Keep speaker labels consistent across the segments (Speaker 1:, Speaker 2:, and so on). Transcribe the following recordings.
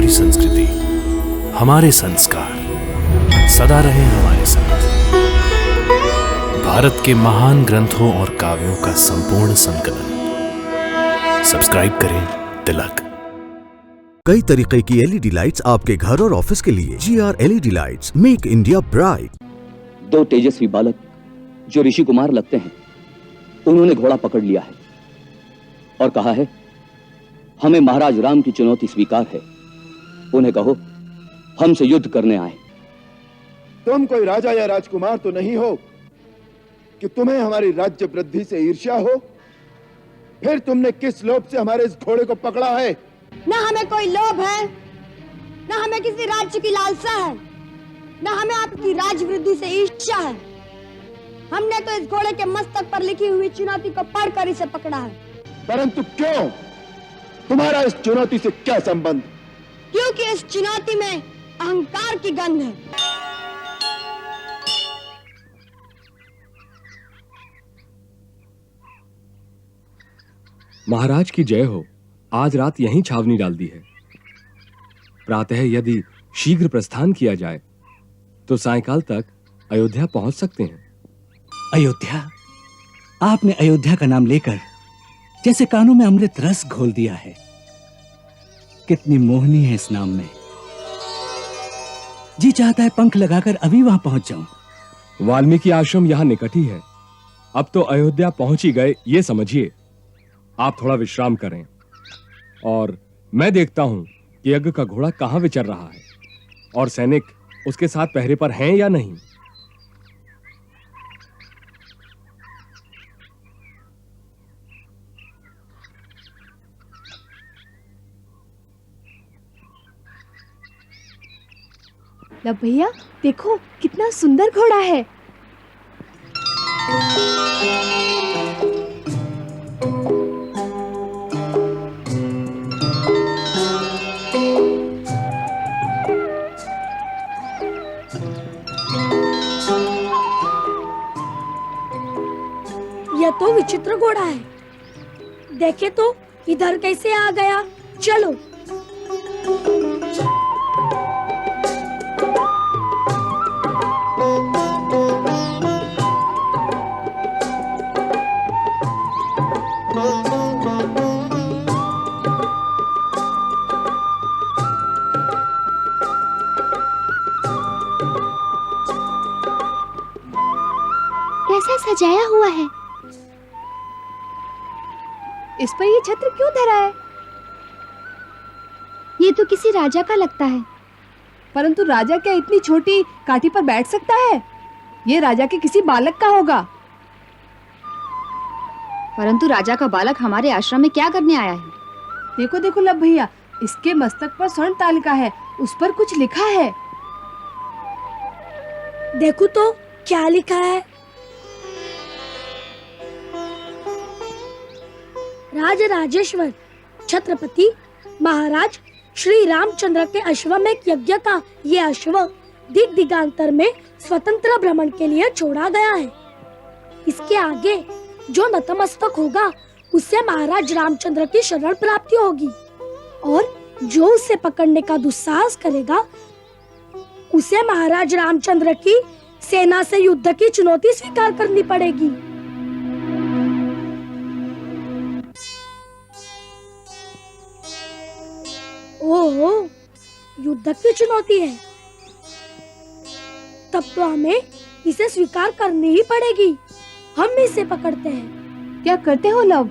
Speaker 1: हमारी संस्कृति, हमारे संस्कार सदा रहे हमारे साथ। भारत के महान ग्रंथों और काव्यों का संपूर्ण संकलन। सब्सक्राइब करें तिलक।
Speaker 2: कई तरीके की एलईडी लाइट्स आपके घर और ऑफिस के लिए। GR LED lights, make India bright.
Speaker 3: दो तेजस्वी बालक जो ऋषि कुमार लगते हैं, उन्होंने घोड़ा पकड़ लिया है और कहा है, हमें महाराज राम की चुनौती स्वीकार है। उन्हें कहो हमसे युद्ध करने आए।
Speaker 4: तुम कोई राजा या राजकुमार तो नहीं हो कि तुम्हें हमारी राज्य वृद्धि से ईर्ष्या हो? फिर तुमने किस लोभ से हमारे इस घोड़े को पकड़ा है?
Speaker 5: न हमें कोई लोभ है, न हमें किसी राज्य की लालसा है, न हमें आपकी राजवृद्धि से ईर्ष्या है। हमने तो इस घोड़े के मस्तक पर लिखी हुई चुनौती को पढ़कर इसे पकड़ा है।
Speaker 4: परंतु क्यों? तुम्हारा इस चुनौती से क्या संबंध?
Speaker 5: क्योंकि इस चुनौती में अहंकार की गंध है।
Speaker 6: महाराज की जय हो। आज रात यहीं छावनी डाल दी है। प्रातः यदि शीघ्र प्रस्थान किया जाए तो सायंकाल तक अयोध्या पहुंच सकते हैं।
Speaker 7: अयोध्या? आपने अयोध्या का नाम लेकर जैसे कानों में अमृत रस घोल दिया है। कितनी मोहनी है इस नाम में। जी चाहता है पंख लगाकर अभी वहां पहुंच जाऊं।
Speaker 6: वाल्मीकि आश्रम यहां निकट ही है। अब तो अयोध्या पहुंच ही गए, ये समझिए। आप थोड़ा विश्राम करें और मैं देखता हूं कि यज्ञ का घोड़ा कहां विचर रहा है और सैनिक उसके साथ पहरे पर हैं या नहीं।
Speaker 8: लब भैया देखो कितना सुंदर घोड़ा है।
Speaker 5: यह तो विचित्र घोड़ा है। देखे तो इधर कैसे आ गया। चलो।
Speaker 8: कैसा सजाया हुआ है। इस पर ये छत्र क्यों धरा है? ये तो किसी राजा का लगता है। परंतु राजा क्या इतनी छोटी काठी पर बैठ सकता है? ये राजा के किसी बालक का होगा।
Speaker 9: परंतु राजा का बालक हमारे आश्रम में क्या करने आया है?
Speaker 8: देखो देखो लब भैया, इसके मस्तक पर स्वर्ण तालिका है, उस पर कुछ लिखा है।
Speaker 5: देखो तो क्या लिखा है। राज राजेश्वर छत्रपति महाराज श्री रामचंद्र के अश्वमेध यज्ञ का ये अश्व दिग दिगांतर में स्वतंत्र भ्रमण के लिए छोड़ा गया है। इसके आगे जो नतमस्तक होगा उससे महाराज रामचंद्र की शरण प्राप्ति होगी और जो उसे पकड़ने का दुस्साहस करेगा उसे महाराज रामचंद्र की सेना से युद्ध की चुनौती स्वीकार करनी पड़ेगी। ओहो, युद्ध की चुनौती है। तब तो हमें इसे स्वीकार करनी ही पड़ेगी। हम इसे पकड़ते हैं।
Speaker 8: क्या करते हो लव?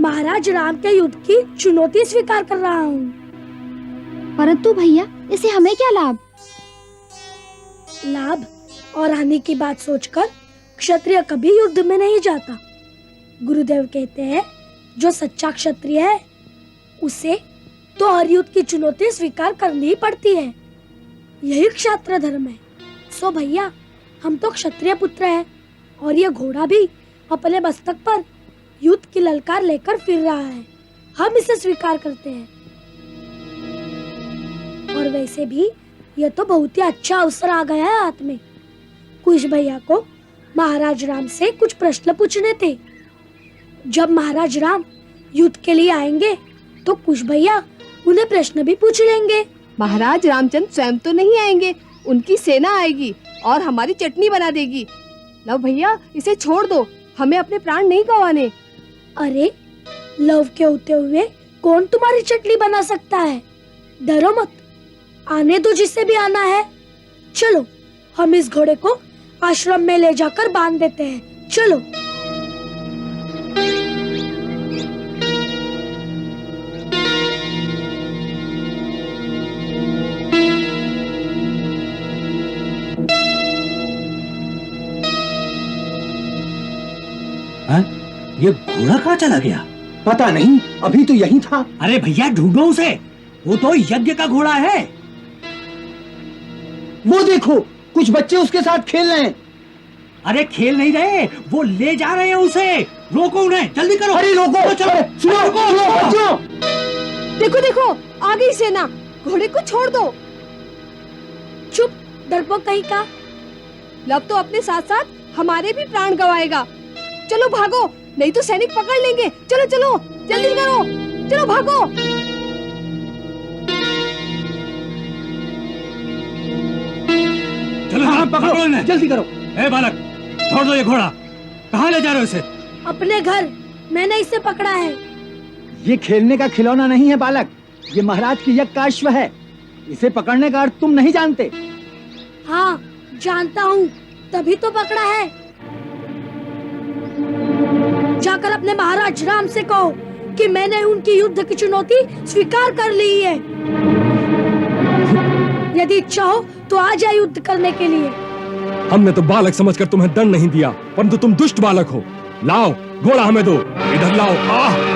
Speaker 5: महाराज राम के युद्ध की चुनौती स्वीकार कर रहा हूँ।
Speaker 9: परंतु भैया इसे हमें क्या लाभ?
Speaker 5: लाभ और हानि की बात सोचकर क्षत्रिय कभी युद्ध में नहीं जाता। गुरुदेव कहते हैं जो सच्चा क्षत्रिय है उसे तो हर युद्ध की चुनौती स्वीकार करनी ही पड़ती है। यही क्षत्रिय धर्म है। सो भैया हम तो क्षत्रिय पुत्र हैं और ये घोड़ा भी अपने मस्तक पर युद्ध की ललकार लेकर फिर रहा है। हम इसे स्वीकार करते हैं। और वैसे भी यह तो बहुत ही अच्छा अवसर आ गया है हाथ में। कुश भैया को महाराज राम से कुछ प्रश्न पूछने थे। जब महाराज राम युद्ध के लिए आएंगे तो कुश भैया उन्हें प्रश्न भी पूछ लेंगे।
Speaker 8: महाराज रामचंद्र स्वयं तो नहीं आएंगे, उनकी सेना आएगी और हमारी चटनी बना देगी। लव भैया, इसे छोड़ दो, हमें अपने प्राण नहीं गंवाने।
Speaker 5: अरे लव के होते हुए कौन तुम्हारी चटनी बना सकता है? डरो मत, आने दो जिसे भी आना है। चलो हम इस घोड़े को आश्रम में ले जाकर बांध देते हैं। चलो।
Speaker 7: ये घोड़ा कहाँ चला गया?
Speaker 10: पता नहीं, अभी तो यही था।
Speaker 7: अरे भैया ढूंढो उसे, वो तो यज्ञ का घोड़ा है।
Speaker 10: वो देखो, कुछ बच्चे उसके साथ खेल रहे हैं।
Speaker 7: अरे खेल नहीं रहे, वो ले जा रहे हैं उसे। रोको उन्हें, जल्दी करो।
Speaker 10: अरे रोको,
Speaker 7: चलो,
Speaker 10: सुनो, सुनो बच्चों।
Speaker 8: देखो देखो, आ गई सेना, घोड़े को छोड़ दो।
Speaker 5: चुप, डरपोक कहीं का।
Speaker 8: लव तो अपने साथ साथ हमारे भी प्राण गंवाएगा। चलो भागो, नहीं तो सैनिक पकड़ लेंगे। चलो चलो, जल्दी करो, चलो भागो।
Speaker 7: चलो हाँ, पकड़ो इन्हें,
Speaker 10: जल्दी करो।
Speaker 7: ए बालक, छोड़ दो ये घोड़ा। कहाँ ले जा रहे हो इसे?
Speaker 5: अपने घर, मैंने इसे पकड़ा है।
Speaker 10: ये खेलने का खिलौना नहीं है बालक, ये महाराज की यज्ञ का अश्व है। इसे पकड़ने का अर्थ तुम नहीं जानते।
Speaker 5: हाँ जानता हूँ, तभी तो पकड़ा है। जाकर अपने महाराज राम से कहो कि मैंने उनकी युद्ध की चुनौती स्वीकार कर ली है। यदि इच्छा हो तो आ जाए युद्ध करने के लिए।
Speaker 6: हमने तो बालक समझकर तुम्हें दंड नहीं दिया, परंतु तुम दुष्ट बालक हो। लाओ घोड़ा हमें दो, इधर लाओ।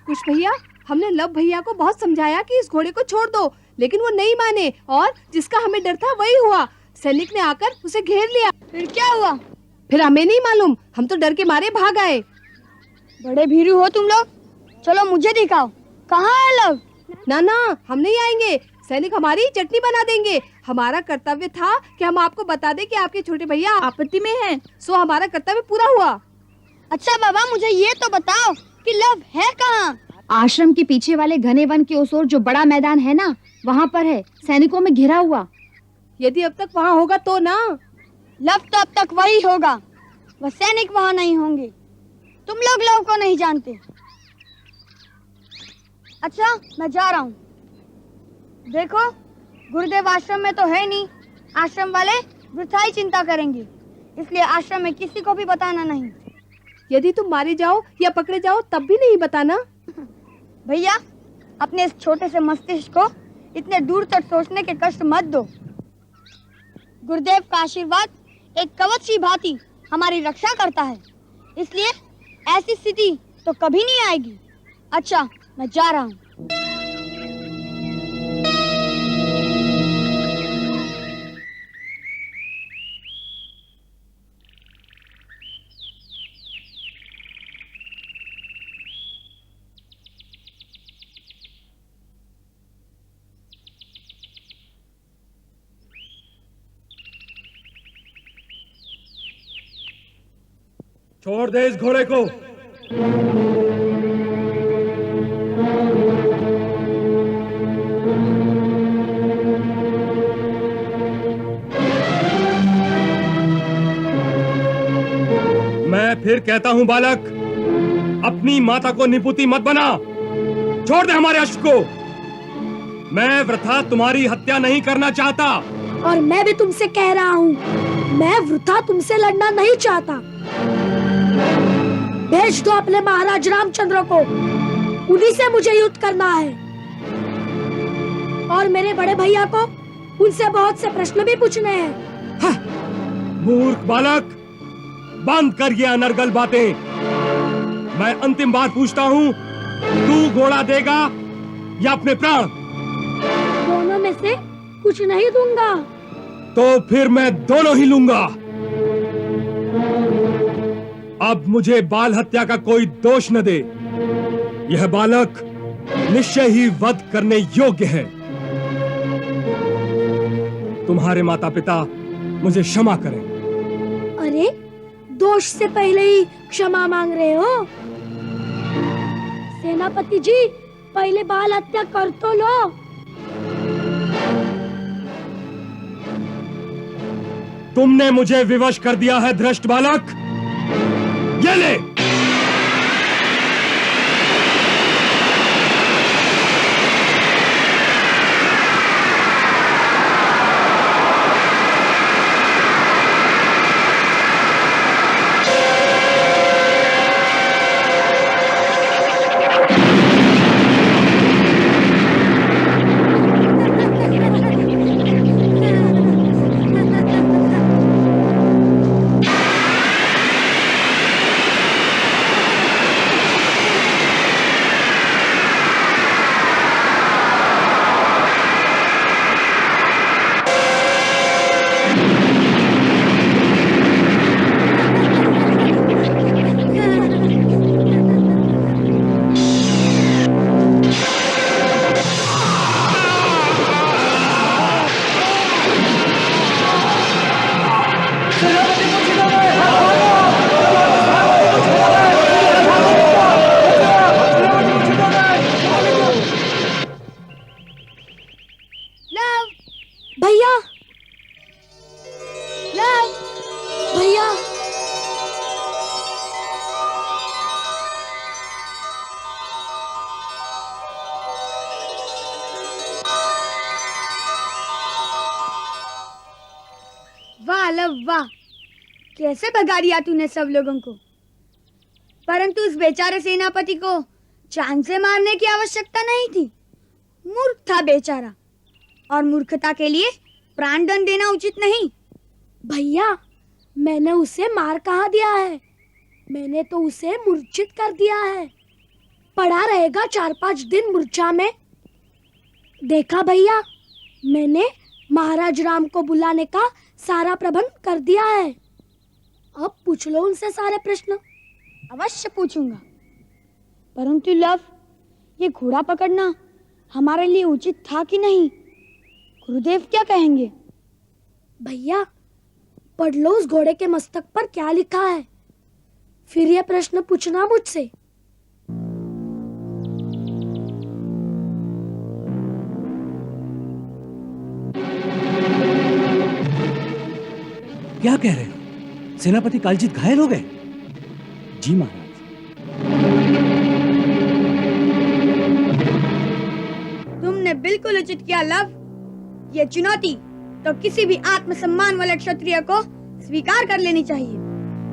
Speaker 8: कुछ भैया, हमने लव भैया को बहुत समझाया कि इस घोड़े को छोड़ दो, लेकिन वो नहीं माने और जिसका हमें डर था वही हुआ। सैनिक ने आकर उसे घेर लिया।
Speaker 5: फिर क्या हुआ?
Speaker 8: फिर हमें नहीं मालूम, हम तो डर के मारे भाग आए।
Speaker 5: बड़े भीरू हो तुम लोग, चलो मुझे दिखाओ, कहाँ है लव?
Speaker 8: ना ना, हम नहीं आएंगे, सैनिक हमारी चटनी बना देंगे। हमारा कर्तव्य था कि हम आपको बता दें कि आपके छोटे भैया आपत्ति में हैं, सो हमारा कर्तव्य पूरा हुआ।
Speaker 5: अच्छा बाबा, मुझे ये तो बताओ कि लव है कहाँ?
Speaker 9: आश्रम के पीछे वाले घने वन के उस ओर जो बड़ा मैदान है ना, वहाँ पर है, सैनिकों में घिरा हुआ।
Speaker 8: यदि अब तक वहाँ होगा तो ना।
Speaker 5: लव तो अब तक वही होगा, वह सैनिक वहाँ नहीं होंगे। तुम लोग लव को नहीं जानते। अच्छा मैं जा रहा हूँ। देखो गुरुदेव आश्रम में तो है नहीं, आश्रम वाले वृथा ही चिंता करेंगे, इसलिए आश्रम में किसी को भी बताना नहीं।
Speaker 8: यदि तुम मारे जाओ या पकड़े जाओ तब भी नहीं बताना।
Speaker 5: भैया अपने इस छोटे से मस्तिष्क को इतने दूर तक सोचने के कष्ट मत दो। गुरुदेव का आशीर्वाद एक कवच की भांति हमारी रक्षा करता है, इसलिए ऐसी स्थिति तो कभी नहीं आएगी। अच्छा मैं जा रहा हूँ।
Speaker 6: छोड़ दे इस घोड़े को। मैं फिर कहता हूं बालक, अपनी माता को निपुति मत बना। छोड़ दे हमारे अश्व को। मैं वृथा तुम्हारी हत्या नहीं करना चाहता।
Speaker 5: और मैं भी तुमसे कह रहा हूँ, मैं वृथा तुमसे लड़ना नहीं चाहता। भेज दो अपने महाराज रामचंद्र को, उन्हीं से मुझे युद्ध करना है। और मेरे बड़े भैया को उनसे बहुत से प्रश्न भी पूछने हैं।
Speaker 6: मूर्ख बालक, बंद कर ये अनर्गल बातें। मैं अंतिम बार पूछता हूँ, तू घोड़ा देगा या अपने प्राण?
Speaker 5: दोनों में से कुछ नहीं दूंगा।
Speaker 6: तो फिर मैं दोनों ही लूंगा। अब मुझे बाल हत्या का कोई दोष न दे। यह बालक निश्चय ही वध करने योग्य है। तुम्हारे माता पिता मुझे क्षमा करें।
Speaker 5: अरे, दोष से पहले ही क्षमा मांग रहे हो? सेनापति जी, पहले बाल हत्या कर तो लो।
Speaker 6: तुमने मुझे विवश कर दिया है भ्रष्ट बालक। ये ले।
Speaker 9: वाह लव वाह, कैसे भगा दिया तूने सब लोगों को। परंतु उस बेचारे सेनापति को जान से मारने की आवश्यकता नहीं थी। मूर्ख था बेचारा, और मूर्खता के लिए प्राणदंड देना उचित नहीं।
Speaker 5: भैया, मैंने उसे मार कहाँ दिया है? मैंने तो उसे मूर्छित कर दिया है। पड़ा रहेगा 4-5 दिन मूर्छा में। देखा भैया, मैंने महाराज राम को बुलाने का सारा प्रबंध कर दिया है। अब पूछ लो उनसे सारे प्रश्न।
Speaker 9: अवश्य पूछूंगा, परंतु लव, ये घोड़ा पकड़ना हमारे लिए उचित था कि नहीं? गुरुदेव क्या कहेंगे?
Speaker 5: भैया, पढ़ लो उस घोड़े के मस्तक पर क्या लिखा है, फिर ये प्रश्न पूछना मुझसे।
Speaker 7: क्या कह रहे हो? सेनापति कालजीत घायल हो गए?
Speaker 10: जी महाराज।
Speaker 9: तुमने बिल्कुल उचित किया लव। ये चुनौती तो किसी भी आत्मसम्मान वाले क्षत्रिय को स्वीकार कर लेनी चाहिए।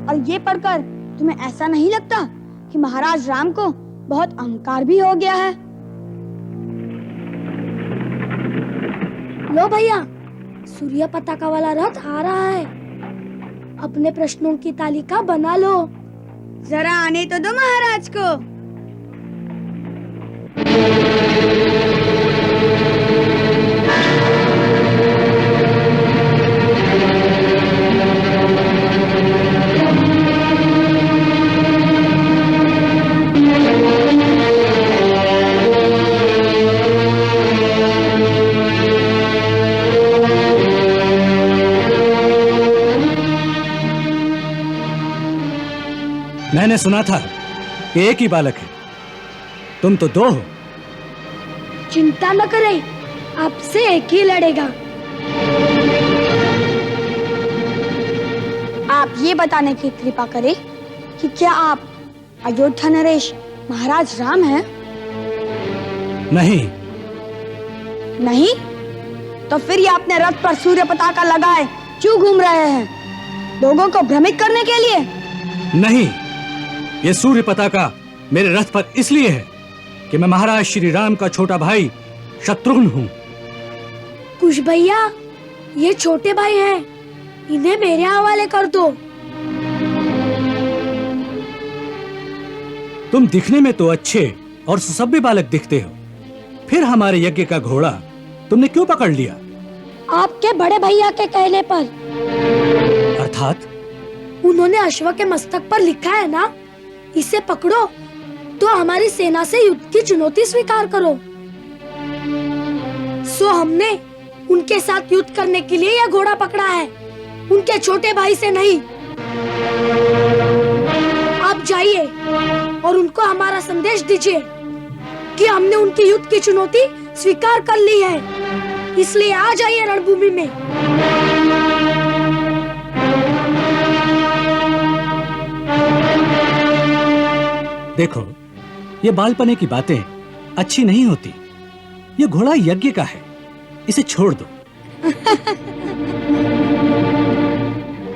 Speaker 9: और ये पढ़कर तुम्हें ऐसा नहीं लगता कि महाराज राम को बहुत अहंकार भी हो गया है?
Speaker 5: लो भैया, सूर्य पताका वाला रथ आ रहा है। अपने प्रश्नों की तालिका बना लो।
Speaker 9: जरा आने तो दो महाराज को।
Speaker 7: मैंने सुना था कि एक ही बालक है, तुम तो 2 हो।
Speaker 5: चिंता न करें, आपसे एक ही लड़ेगा।
Speaker 9: आप ये बताने की कृपा करें कि क्या आप अयोध्या नरेश महाराज राम हैं?
Speaker 7: नहीं।
Speaker 9: नहीं? तो फिर ये अपने रथ पर सूर्य पताका लगाए क्यों घूम रहे हैं? लोगों को भ्रमित करने के लिए?
Speaker 7: नहीं, ये सूर्य पताका मेरे रथ पर इसलिए है कि मैं महाराज श्री राम का छोटा भाई शत्रुघ्न हूं।
Speaker 5: कुश भैया, ये छोटे भाई हैं, इन्हें मेरे हवाले कर दो।
Speaker 7: तुम दिखने में तो अच्छे और सभ्य बालक दिखते हो, फिर हमारे यज्ञ का घोड़ा तुमने क्यों पकड़ लिया?
Speaker 5: आपके बड़े भैया के कहने पर।
Speaker 7: अर्थात?
Speaker 5: उन्होंने अश्व के मस्तक पर लिखा है ना, इसे पकड़ो तो हमारी सेना से युद्ध की चुनौती स्वीकार करो। सो हमने उनके साथ युद्ध करने के लिए यह घोड़ा पकड़ा है, उनके छोटे भाई से नहीं। आप जाइए और उनको हमारा संदेश दीजिए कि हमने उनकी युद्ध की चुनौती स्वीकार कर ली है, इसलिए आ जाइए रणभूमि में।
Speaker 7: देखो, ये बालपने की बातें अच्छी नहीं होती। ये घोड़ा यज्ञ का है, इसे छोड़ दो।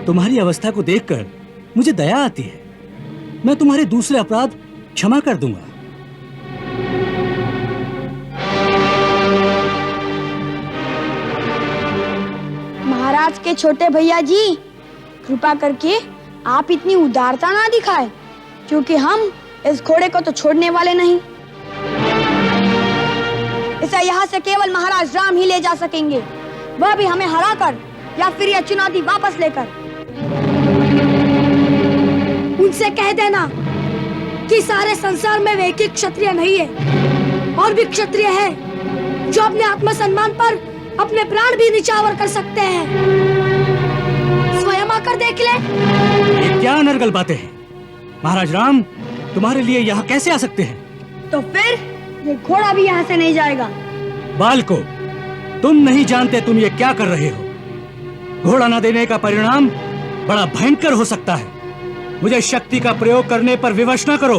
Speaker 7: तुम्हारी अवस्था को देखकर मुझे दया आती है। मैं तुम्हारे दूसरे अपराध क्षमा कर दूंगा।
Speaker 9: महाराज के छोटे भैया जी, कृपा करके आप इतनी उदारता ना दिखाए, क्योंकि हम इस घोड़े को तो छोड़ने वाले नहीं। इसे यहाँ से केवल महाराज राम ही ले जा सकेंगे, वह भी हमें हराकर या फिर यह चुनौती वापस लेकर।
Speaker 5: उनसे कह देना कि सारे संसार में वे एक ही क्षत्रिय नहीं है, और भी क्षत्रिय है जो अपने आत्मसम्मान पर अपने प्राण भी निछावर कर सकते हैं। स्वयं आकर देख ले।
Speaker 7: ये क्या अनर्गल बातें हैं? महाराज राम तुम्हारे लिए यहाँ कैसे आ सकते हैं?
Speaker 9: तो फिर ये घोड़ा भी यहाँ से नहीं जाएगा।
Speaker 7: बालको, तुम नहीं जानते तुम ये क्या कर रहे हो। घोड़ा न देने का परिणाम बड़ा भयंकर हो सकता है। मुझे शक्ति का प्रयोग करने पर विवश न करो।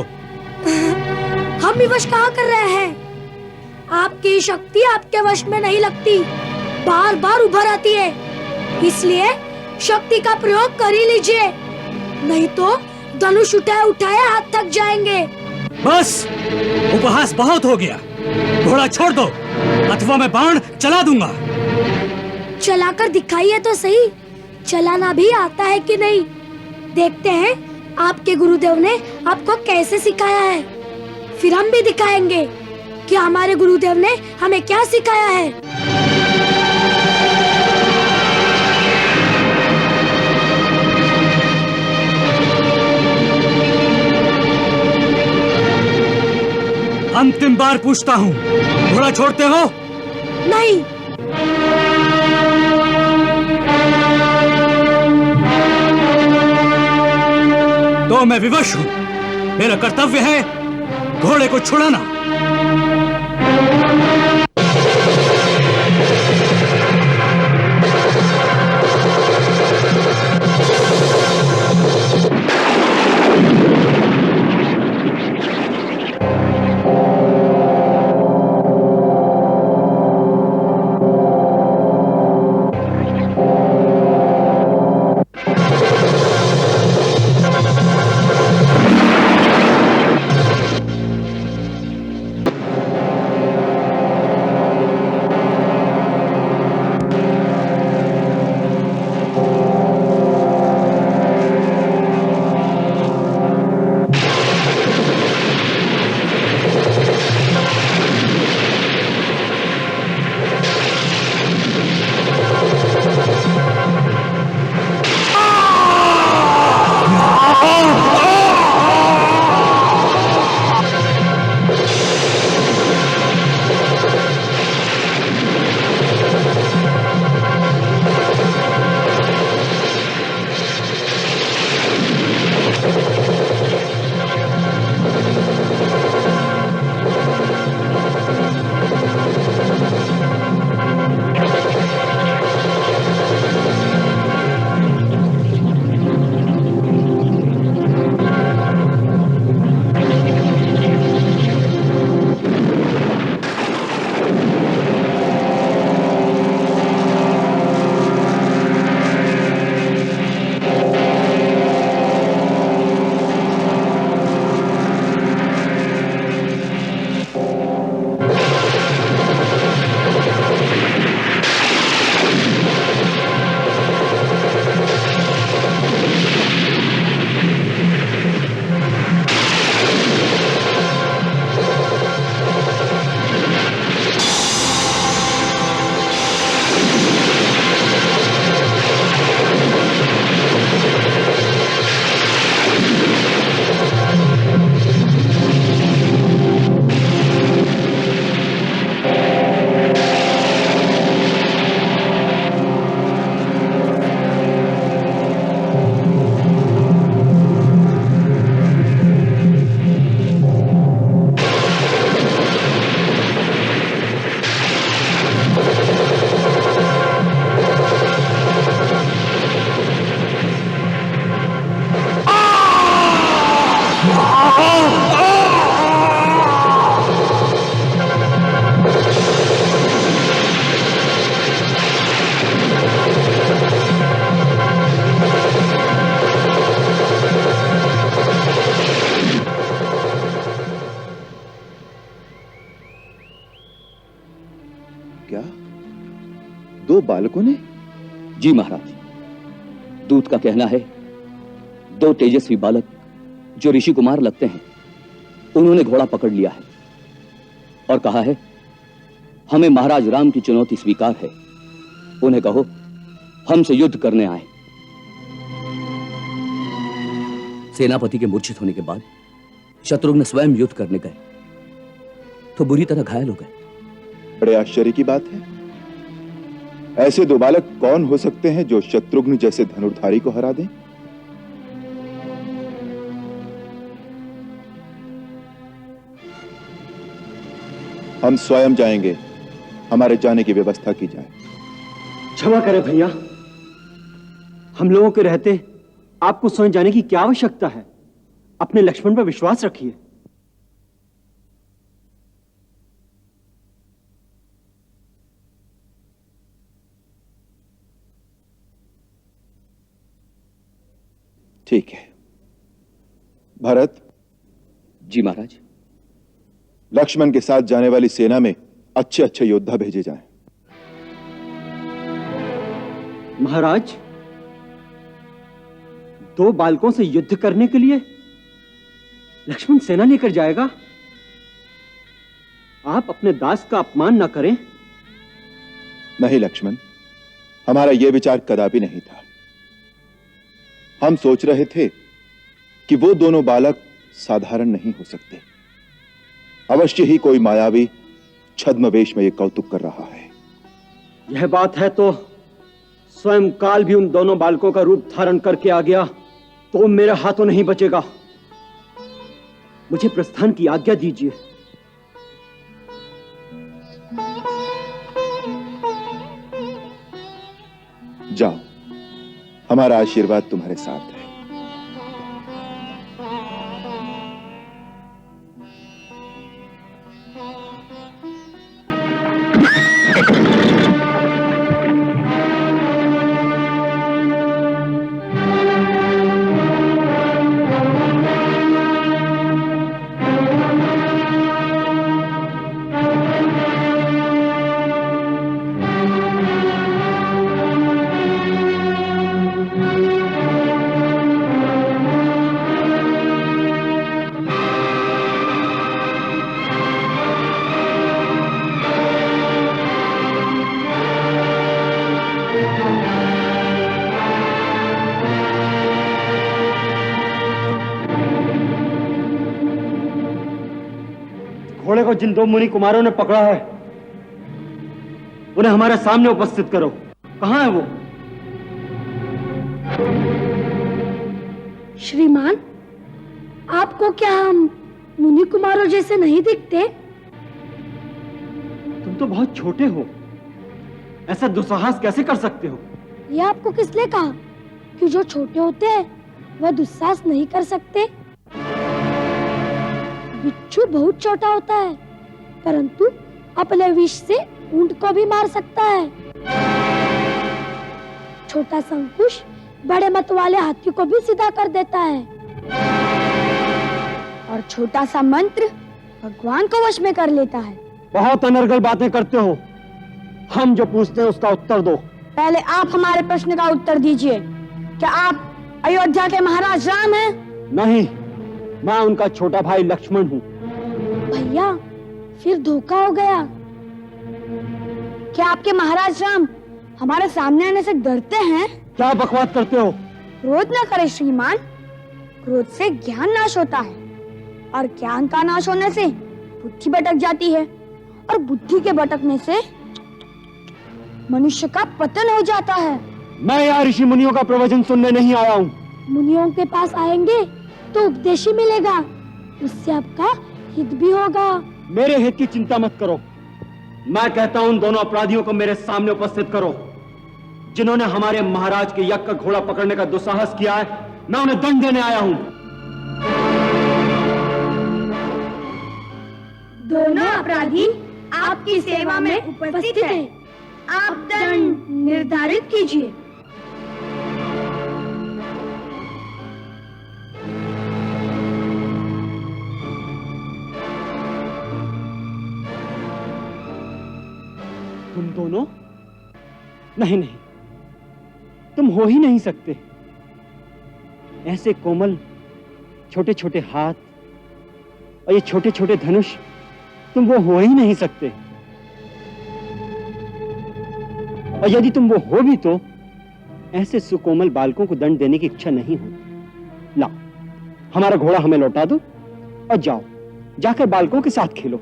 Speaker 5: हम विवश कहाँ कर रहे हैं? आपकी शक्ति आपके वश में नहीं लगती, बार बार उभर आती है, इसलिए शक्ति का प्रयोग कर ही लीजिए, नहीं तो धनुष उठाए उठाए हाथ थक जाएंगे।
Speaker 7: बस, उपहास बहुत हो गया। घोड़ा छोड़ दो, अथवा मैं बाण चला दूंगा।
Speaker 5: चलाकर दिखाइए तो सही, चलाना भी आता है कि नहीं। देखते हैं आपके गुरुदेव ने आपको कैसे सिखाया है, फिर हम भी दिखाएंगे कि हमारे गुरुदेव ने हमें क्या सिखाया है।
Speaker 7: अंतिम बार पूछता हूँ, घोड़ा छोड़ते हो?
Speaker 5: नहीं।
Speaker 7: तो मैं विवश हूँ। मेरा कर्तव्य है घोड़े को छुड़ाना।
Speaker 4: 2 बालकों ने?
Speaker 3: जी महाराज, दूत का कहना है 2 तेजस्वी बालक जो ऋषि कुमार लगते हैं, उन्होंने घोड़ा पकड़ लिया है और कहा है हमें महाराज राम की चुनौती स्वीकार है। उन्हें कहो हमसे युद्ध करने आए। सेनापति के मूर्छित होने के बाद शत्रुघ्न स्वयं युद्ध करने गए तो बुरी तरह घायल हो गए।
Speaker 4: बड़े आश्चर्य की बात है। ऐसे 2 बालक कौन हो सकते हैं जो शत्रुघ्न जैसे धनुर्धारी को हरा दें? हम स्वयं जाएंगे, हमारे जाने की व्यवस्था की जाए।
Speaker 10: क्षमा करें भैया, हम लोगों के रहते आपको स्वयं जाने की क्या आवश्यकता है? अपने लक्ष्मण पर विश्वास रखिए।
Speaker 4: ठीक है भरत।
Speaker 3: जी महाराज।
Speaker 4: लक्ष्मण के साथ जाने वाली सेना में अच्छे अच्छे योद्धा भेजे जाएं।
Speaker 10: महाराज, 2 बालकों से युद्ध करने के लिए लक्ष्मण सेना लेकर जाएगा? आप अपने दास का अपमान न करें।
Speaker 4: नहीं लक्ष्मण, हमारा यह विचार कदापि नहीं था। हम सोच रहे थे कि वो दोनों बालक साधारण नहीं हो सकते। अवश्य ही कोई मायावी छद्मवेश में यह कौतुक कर रहा है।
Speaker 10: यह बात है तो स्वयं काल भी उन दोनों बालकों का रूप धारण करके आ गया तो मेरे हाथों नहीं बचेगा। मुझे प्रस्थान की आज्ञा दीजिए।
Speaker 4: जाओ, हमारा आशीर्वाद तुम्हारे साथ है।
Speaker 10: घोड़े को जिन 2 मुनि कुमारों ने पकड़ा है उन्हें हमारे सामने उपस्थित करो। कहां है वो?
Speaker 5: श्रीमान, आपको क्या हम मुनि कुमारों जैसे नहीं दिखते?
Speaker 10: तुम तो बहुत छोटे हो, ऐसा दुस्साहस कैसे कर सकते हो?
Speaker 5: ये आपको किसने कहा कि जो छोटे होते हैं वह दुस्साहस नहीं कर सकते? बिच्छू बहुत छोटा होता है परंतु अपने विष से ऊंट को भी मार सकता है। छोटा संकुश बड़े मत वाले हाथी को भी सीधा कर देता है
Speaker 9: और छोटा सा मंत्र भगवान को वश में कर लेता है।
Speaker 10: बहुत अनर्गल बातें करते हो। हम जो पूछते हैं उसका उत्तर दो।
Speaker 9: पहले आप हमारे प्रश्न का उत्तर दीजिए। क्या आप अयोध्या के महाराज राम हैं?
Speaker 10: नहीं, मैं उनका छोटा भाई लक्ष्मण हूँ।
Speaker 5: भैया, फिर धोखा हो गया।
Speaker 9: क्या आपके महाराज राम हमारे सामने आने से डरते हैं?
Speaker 10: क्या बकवास करते हो?
Speaker 9: क्रोध न करे श्रीमान, क्रोध से ज्ञान नाश होता है और ज्ञान का नाश होने से बुद्धि भटक जाती है और बुद्धि के भटकने से मनुष्य का पतन हो जाता है।
Speaker 10: मैं यहाँ ऋषि मुनियों का प्रवचन सुनने नहीं आया हूँ।
Speaker 5: मुनियों के पास आएंगे तो उपदेश ही मिलेगा, उससे आपका हित भी होगा।
Speaker 10: मेरे हित की चिंता मत करो। मैं कहता हूँ उन दोनों अपराधियों को मेरे सामने उपस्थित करो जिन्होंने हमारे महाराज के यज्ञ का घोड़ा पकड़ने का दुस्साहस किया है। मैं उन्हें दंड देने आया हूँ।
Speaker 9: दोनों अपराधी आपकी सेवा में उपस्थित हैं। आप दंड निर्धारित कीजिए।
Speaker 10: तुम दोनों नहीं नहीं, तुम हो ही नहीं सकते। ऐसे कोमल छोटे छोटे हाथ और ये छोटे छोटे धनुष, तुम वो हो ही नहीं सकते। और यदि तुम वो हो भी तो ऐसे सुकोमल बालकों को दंड देने की इच्छा नहीं हो। लाओ, हमारा घोड़ा हमें लौटा दो और जाओ, जाकर बालकों के साथ खेलो।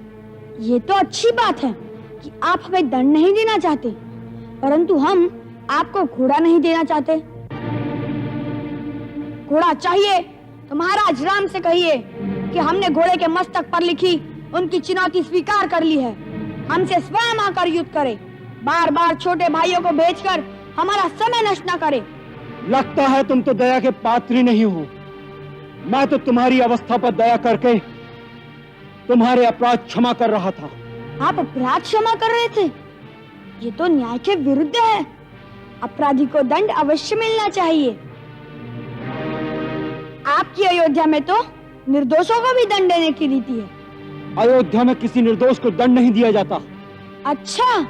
Speaker 9: ये तो अच्छी बात है कि आप हमें दंड नहीं देना चाहते, परंतु हम आपको घोड़ा नहीं देना चाहते। घोड़ा चाहिए तो महाराज राम से कहिए कि हमने घोड़े के मस्तक पर लिखी उनकी चुनौती स्वीकार कर ली है। हमसे स्वयं आकर युद्ध करे, बार बार छोटे भाइयों को भेजकर हमारा समय नष्ट न करे।
Speaker 10: लगता है तुम तो दया के पात्र ही नहीं हो। मैं तो तुम्हारी अवस्था पर दया करके तुम्हारे अपराध क्षमा कर रहा था।
Speaker 9: आप अपराध क्षमा कर रहे थे? ये तो न्याय के विरुद्ध है। अपराधी को दंड अवश्य मिलना चाहिए। आपकी अयोध्या में तो निर्दोषों को भी दंड देने की रीति है।
Speaker 10: अयोध्या में किसी निर्दोष को दंड नहीं दिया जाता।
Speaker 9: अच्छा,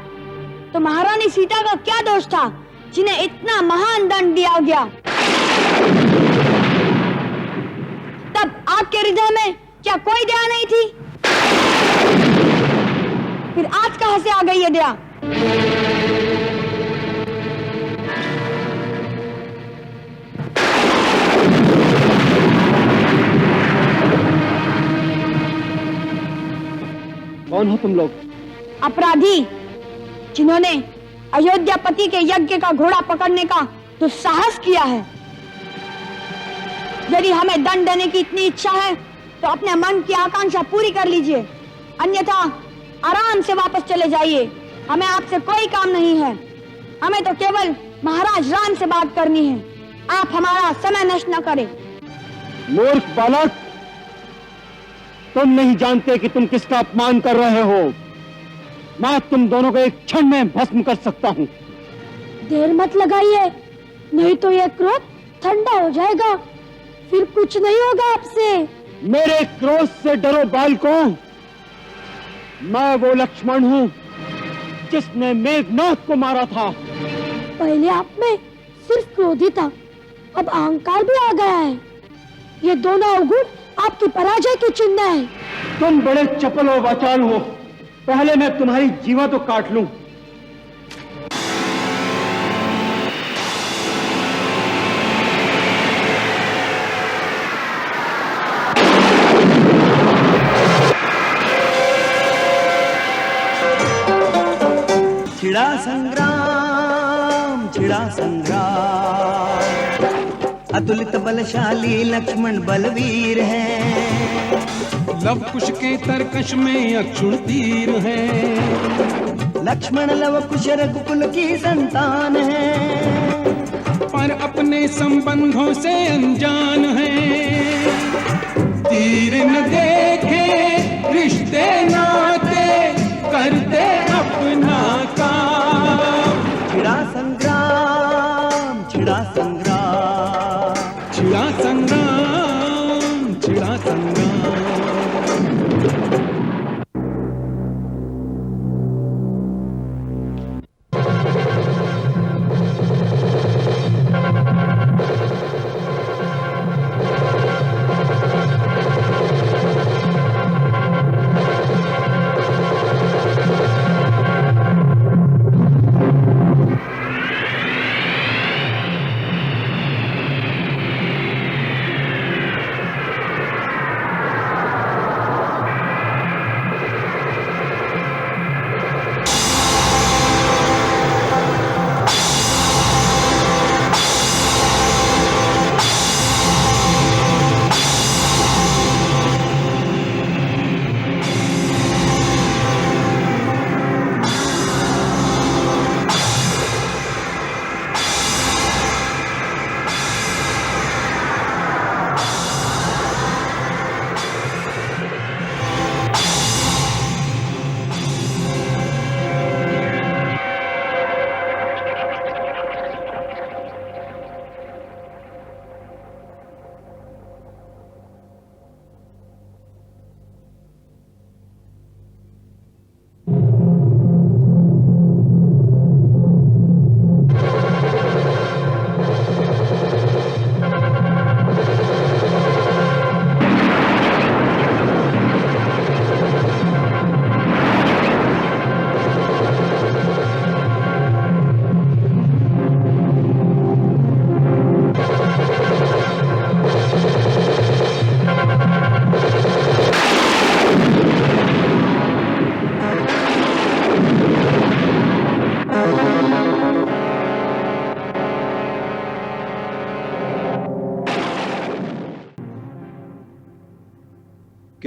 Speaker 9: तो महारानी सीता का क्या दोष था जिन्हें इतना महान दंड दिया गया? तब आपके हृदय में क्या कोई दया नहीं थी? फिर आज कहां से आ गई ये दया?
Speaker 10: कौन हो तुम लोग?
Speaker 9: अपराधी जिन्होंने अयोध्यापति के यज्ञ का घोड़ा पकड़ने का दुस्साहस किया है। यदि हमें दंड देने की इतनी इच्छा है तो अपने मन की आकांक्षा पूरी कर लीजिए, अन्यथा आराम से वापस चले जाइए। हमें आपसे कोई काम नहीं है। हमें तो केवल महाराज राम से बात करनी है। आप हमारा समय नष्ट न करें।
Speaker 10: मूर्ख बालक, तुम नहीं जानते कि तुम किसका अपमान कर रहे हो। मैं तुम दोनों को एक क्षण में भस्म कर सकता हूँ।
Speaker 5: देर मत लगाइए, नहीं तो यह क्रोध ठंडा हो जाएगा, फिर कुछ नहीं होगा आपसे।
Speaker 10: मेरे क्रोध से डरो बालकों। मैं वो लक्ष्मण हूँ जिसने मेघनाथ को मारा था।
Speaker 5: पहले आप में सिर्फ क्रोध ही था, अब अहंकार भी आ गया है। ये दोनों अवगुण आपकी पराजय की चिन्ह है।
Speaker 10: तुम बड़े चपल और वाचाल हो। पहले मैं तुम्हारी जीवा तो काट लूं।
Speaker 11: छिड़ा संग्राम, अतुलित बलशाली लक्ष्मण बलवीर है।
Speaker 12: लव कुश के तरकश में अक्षुण तीर है।
Speaker 11: लक्ष्मण लव कुश रघुकुल की संतान है,
Speaker 12: पर अपने संबंधों से अनजान है। तीर न देखे रिश्ते नाते, करते अपना काम।
Speaker 11: छिड़ा संग्राम, छिड़ा संग्राम,
Speaker 12: छिड़ा संग्राम, छिड़ा संग्राम।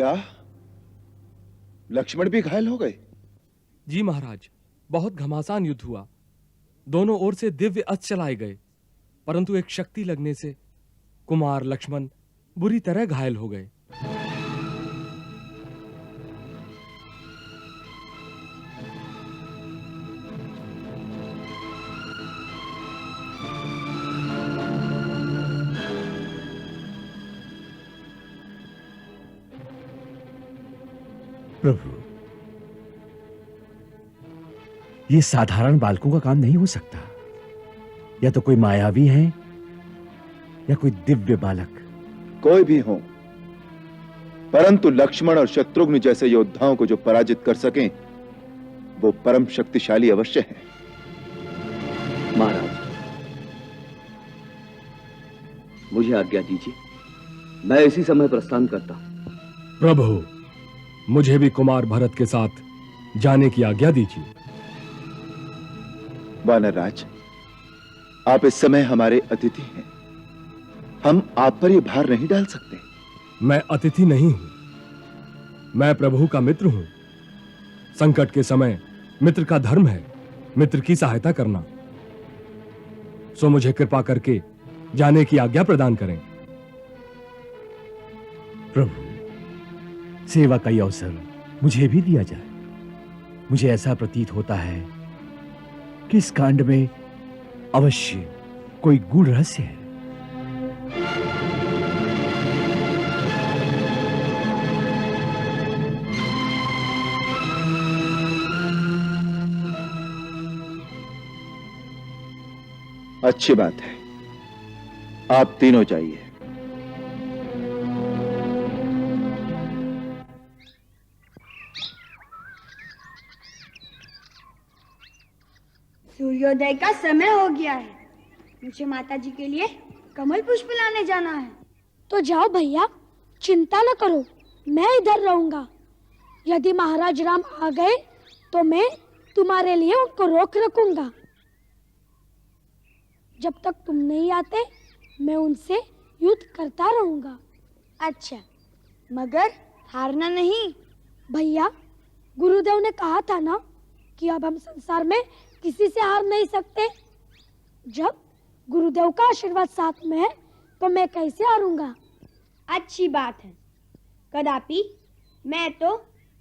Speaker 4: क्या लक्ष्मण भी घायल हो गए?
Speaker 6: जी महाराज, बहुत घमासान युद्ध हुआ। दोनों ओर से दिव्य अस्त्र चलाए गए, परंतु एक शक्ति लगने से कुमार लक्ष्मण बुरी तरह घायल हो गए।
Speaker 13: प्रभु, ये साधारण बालकों का काम नहीं हो सकता। या तो कोई मायावी है या कोई दिव्य बालक।
Speaker 4: कोई भी हो, परंतु लक्ष्मण और शत्रुघ्न जैसे योद्धाओं को जो पराजित कर सकें, वो परम शक्तिशाली अवश्य हैं।
Speaker 3: महाराज, मुझे आज्ञा दीजिए, मैं इसी समय प्रस्थान करता हूं।
Speaker 6: प्रभु, मुझे भी कुमार भरत के साथ जाने की आज्ञा दीजिए।
Speaker 4: वानरराज, आप इस समय हमारे अतिथि हैं। हम आप पर यह भार नहीं डाल सकते।
Speaker 6: मैं अतिथि नहीं हूं, मैं प्रभु का मित्र हूं। संकट के समय मित्र का धर्म है मित्र की सहायता करना। सो मुझे कृपा करके जाने की आज्ञा प्रदान करें।
Speaker 13: प्रभु, सेवा का ये अवसर मुझे भी दिया जाए। मुझे ऐसा प्रतीत होता है कि इस कांड में अवश्य कोई गूढ़ रहस्य है।
Speaker 4: अच्छी बात है, आप तीनों जाइए।
Speaker 9: सूर्योदय का समय हो गया है। मुझे माता जी के लिए कमल पुष्प लाने जाना है।
Speaker 5: तो जाओ भैया, चिंता न करो, मैं इधर रहूंगा। यदि महाराज राम आ गए तो मैं तुम्हारे लिए उनको रोक रखूंगा। जब तक तुम नहीं आते मैं उनसे युद्ध करता रहूंगा।
Speaker 9: अच्छा, मगर हारना नहीं।
Speaker 5: भैया, गुरुदेव ने कहा था ना कि अब हम संसार में किसी से हार नहीं सकते। जब गुरुदेव का आशीर्वाद साथ में है तो मैं कैसे हारूंगा।
Speaker 9: अच्छी बात है, कदापि मैं तो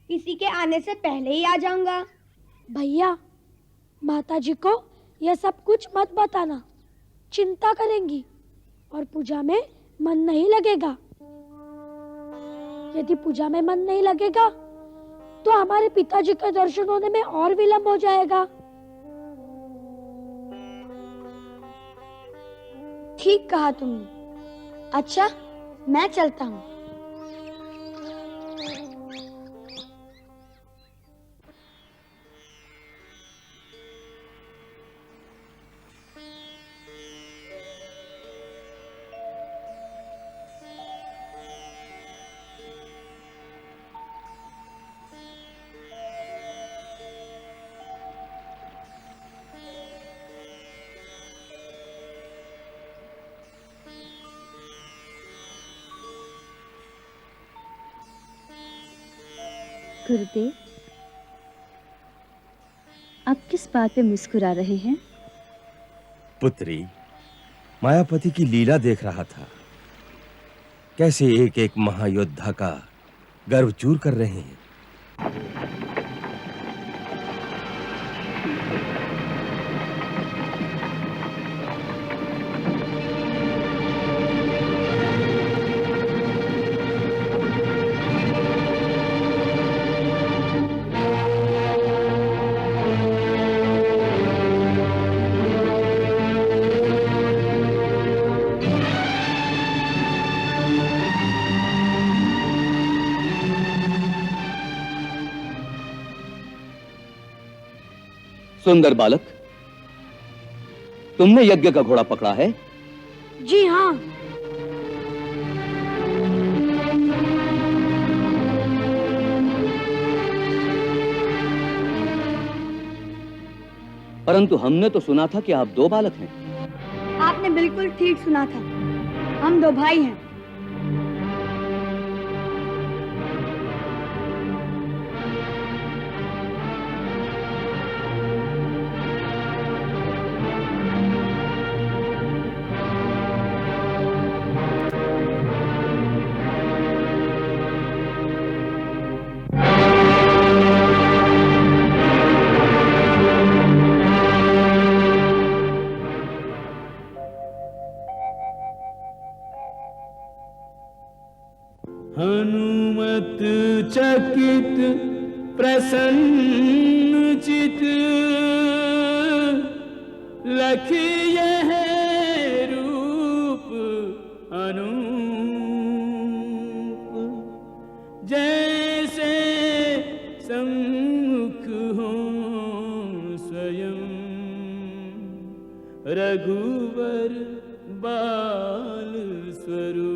Speaker 9: किसी के आने से पहले ही आ जाऊंगा।
Speaker 5: भैया, माताजी को यह सब कुछ मत बताना, चिंता करेंगी और पूजा में मन नहीं लगेगा। यदि पूजा में मन नहीं लगेगा तो हमारे पिताजी के दर्शन होने में और विलंब हो जाएगा।
Speaker 9: ठीक कहा तुमने। अच्छा, मैं चलता हूँ।
Speaker 14: गुरुदेव, आप किस बात पे मुस्कुरा रहे हैं?
Speaker 13: पुत्री, मायापति की लीला देख रहा था। कैसे एक एक महायोद्धा का गर्व चूर कर रहे हैं।
Speaker 3: सुंदर बालक, तुमने यज्ञ का घोड़ा पकड़ा है?
Speaker 5: जी हाँ।
Speaker 3: परंतु हमने तो सुना था कि आप दो बालक हैं।
Speaker 9: आपने बिल्कुल ठीक सुना था, हम दो भाई हैं।
Speaker 12: हनुमत चकित प्रसन्न चित लखिए रूप अनूप जैसे सम्मुख हो स्वयं रघुवर बाल स्वरूप।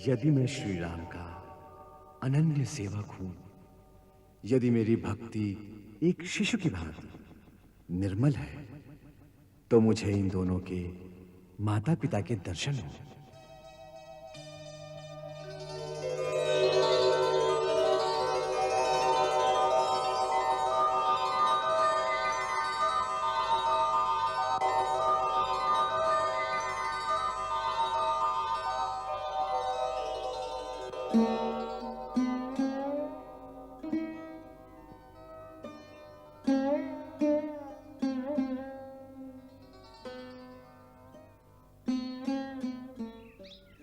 Speaker 13: यदि मैं श्री राम का अनन्य सेवक हूं, यदि मेरी भक्ति एक शिशु की भांति निर्मल है, तो मुझे इन दोनों के माता पिता के दर्शन हो।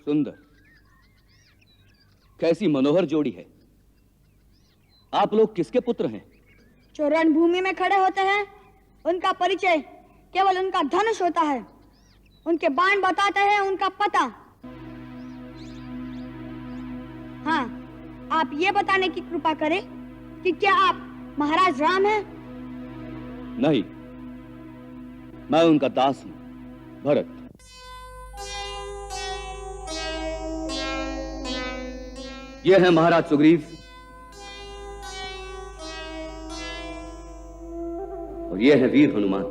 Speaker 3: सुंदर, कैसी मनोहर जोड़ी है। आप लोग किसके पुत्र हैं?
Speaker 9: जो रणभूमि में खड़े होते हैं उनका परिचय केवल उनका धनुष होता है, उनके बाण बताते हैं उनका पता। हाँ, आप ये बताने की कृपा करें कि क्या आप महाराज राम हैं?
Speaker 3: नहीं, मैं उनका दास हूं, भरत। ये है महाराज सुग्रीव और ये है वीर हनुमान।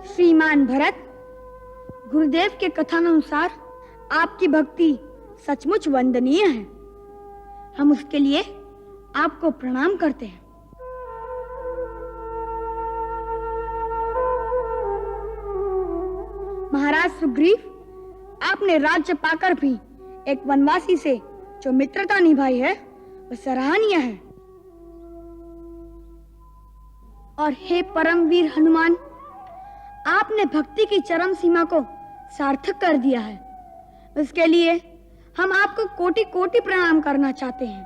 Speaker 9: श्रीमान भरत, गुरुदेव के कथनानुसार आपकी भक्ति सचमुच वंदनीय है। हम उसके लिए आपको प्रणाम करते हैं। महाराज सुग्रीव, आपने राज्य पाकर भी एक वनवासी से जो मित्रता निभाई है वह सराहनीय है। और हे परमवीर हनुमान, आपने भक्ति की चरम सीमा को सार्थक कर दिया है। उसके लिए हम आपको कोटि कोटि प्रणाम करना चाहते हैं।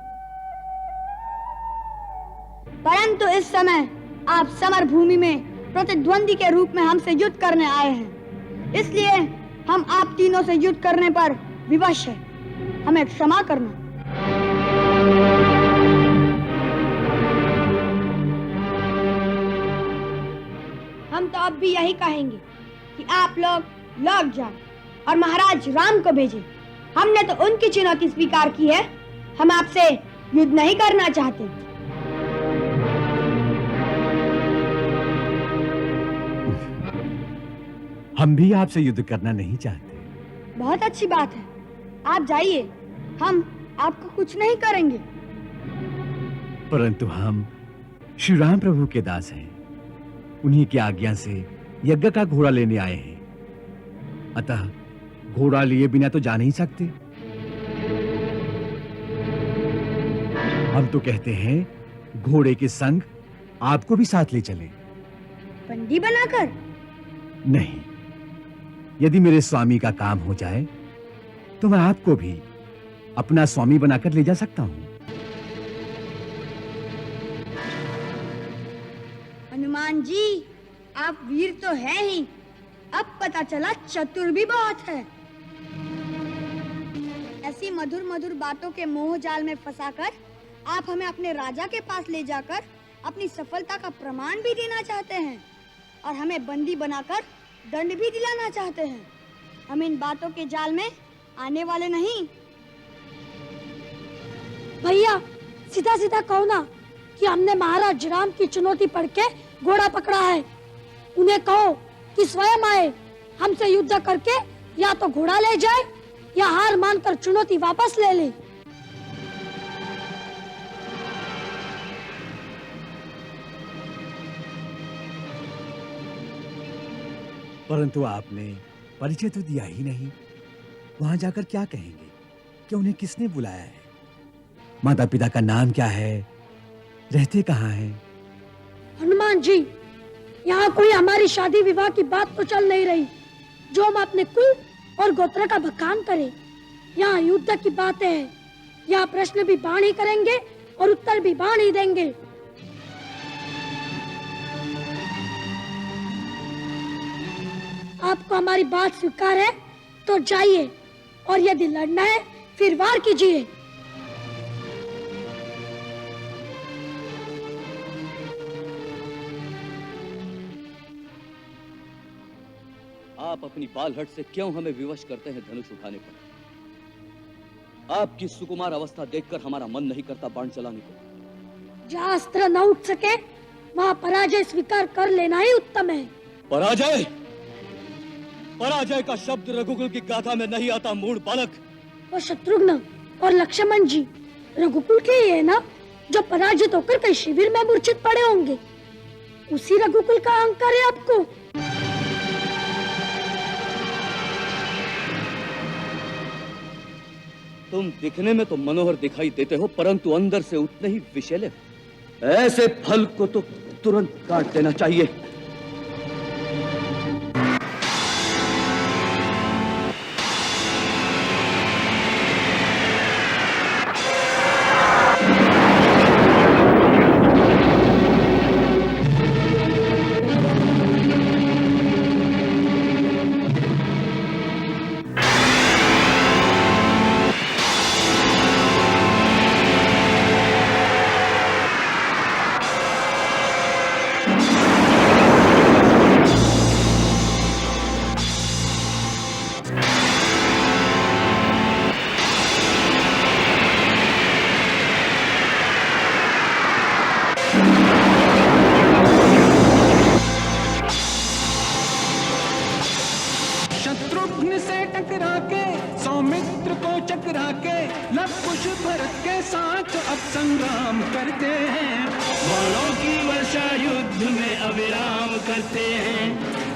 Speaker 9: परंतु इस समय आप समर भूमि में प्रतिद्वंदी के रूप में हमसे युद्ध करने आए हैं, इसलिए हम आप तीनों से युद्ध करने पर विवश हैं। हमें क्षमा करना। हम तो अब भी यही कहेंगे कि आप लोग लौट जाएं और महाराज राम को भेजें। हमने तो उनकी चुनौती स्वीकार की है, हम आपसे युद्ध नहीं करना चाहते।
Speaker 13: हम भी आपसे युद्ध करना नहीं चाहते।
Speaker 9: बहुत अच्छी बात है, आप जाइए, हम आपको कुछ नहीं करेंगे।
Speaker 13: परंतु हम श्री राम प्रभु के दास हैं, उन्हीं की आज्ञा से यज्ञ का घोड़ा लेने आए हैं, अतः घोड़ा लिए बिना तो जा नहीं सकते। हम तो कहते हैं घोड़े के संग आपको भी साथ ले चलें।
Speaker 9: बंदी बनाकर?
Speaker 13: नहीं, यदि मेरे स्वामी का काम हो जाए तो मैं आपको भी अपना स्वामी बनाकर ले जा सकता हूं।
Speaker 9: हनुमान जी, आप वीर तो हैं ही, अब पता चला चतुर भी बहुत है। ऐसी मधुर मधुर बातों के मोह जाल में फंसाकर आप हमें अपने राजा के पास ले जाकर अपनी सफलता का प्रमाण भी देना चाहते हैं और हमें बंदी बनाकर दंड भी दिलाना चाहते हैं। हम इन बातों के जाल में आने वाले नहीं।
Speaker 5: भैया, सीधा सीधा कहो ना कि हमने महाराज राम की चुनौती पढ़ के घोड़ा पकड़ा है। उन्हें कहो कि स्वयं आए, हमसे युद्ध करके या तो घोड़ा ले जाए या हार मानकर चुनौती वापस ले ले।
Speaker 13: परंतु आपने परिचय तो दिया ही नहीं। वहां जाकर क्या कहेंगे कि उन्हें किसने बुलाया है? माता पिता का नाम क्या है? रहते कहाँ हैं?
Speaker 5: हनुमान जी, यहाँ कोई हमारी शादी विवाह की बात तो चल नहीं रही जो हम अपने कुल और गोत्र का बखान करें। यहाँ युद्ध की बातें हैं। यहाँ प्रश्न भी बाण ही करेंगे और उत्तर भी बाण ही देंगे। आपको हमारी बात स्वीकार है तो जाइए, और यदि लड़ना है फिर वार कीजिए।
Speaker 3: आप अपनी बालहट से क्यों हमें विवश करते हैं धनुष उठाने पर? आपकी सुकुमार अवस्था देखकर हमारा मन नहीं करता बाण चलाने को।
Speaker 5: जहाँ अस्त्र न उठ सके वहाँ पराजय स्वीकार कर लेना ही उत्तम है।
Speaker 3: पराजय? पराजय का शब्द रघुकुल की गाथा में नहीं आता, मूढ़ बालक।
Speaker 5: और शत्रुघ्न और लक्ष्मण जी रघुकुल के ही है ना, जो पराजित होकर कई शिविर में मूर्छित पड़े होंगे। उसी रघुकुल का अहंकार है आपको।
Speaker 3: तुम दिखने में तो मनोहर दिखाई देते हो, परंतु अंदर से उतने ही विषैले हो। ऐसे फल को तो तुरंत काट देना चाहिए।
Speaker 12: शत्रुघ्न से टकरा के सौमित्र को चकरा के लव कुश भरत के साथ अब संग्राम करते हैं।
Speaker 15: बाणों की वर्षा युद्ध में अविराम करते हैं।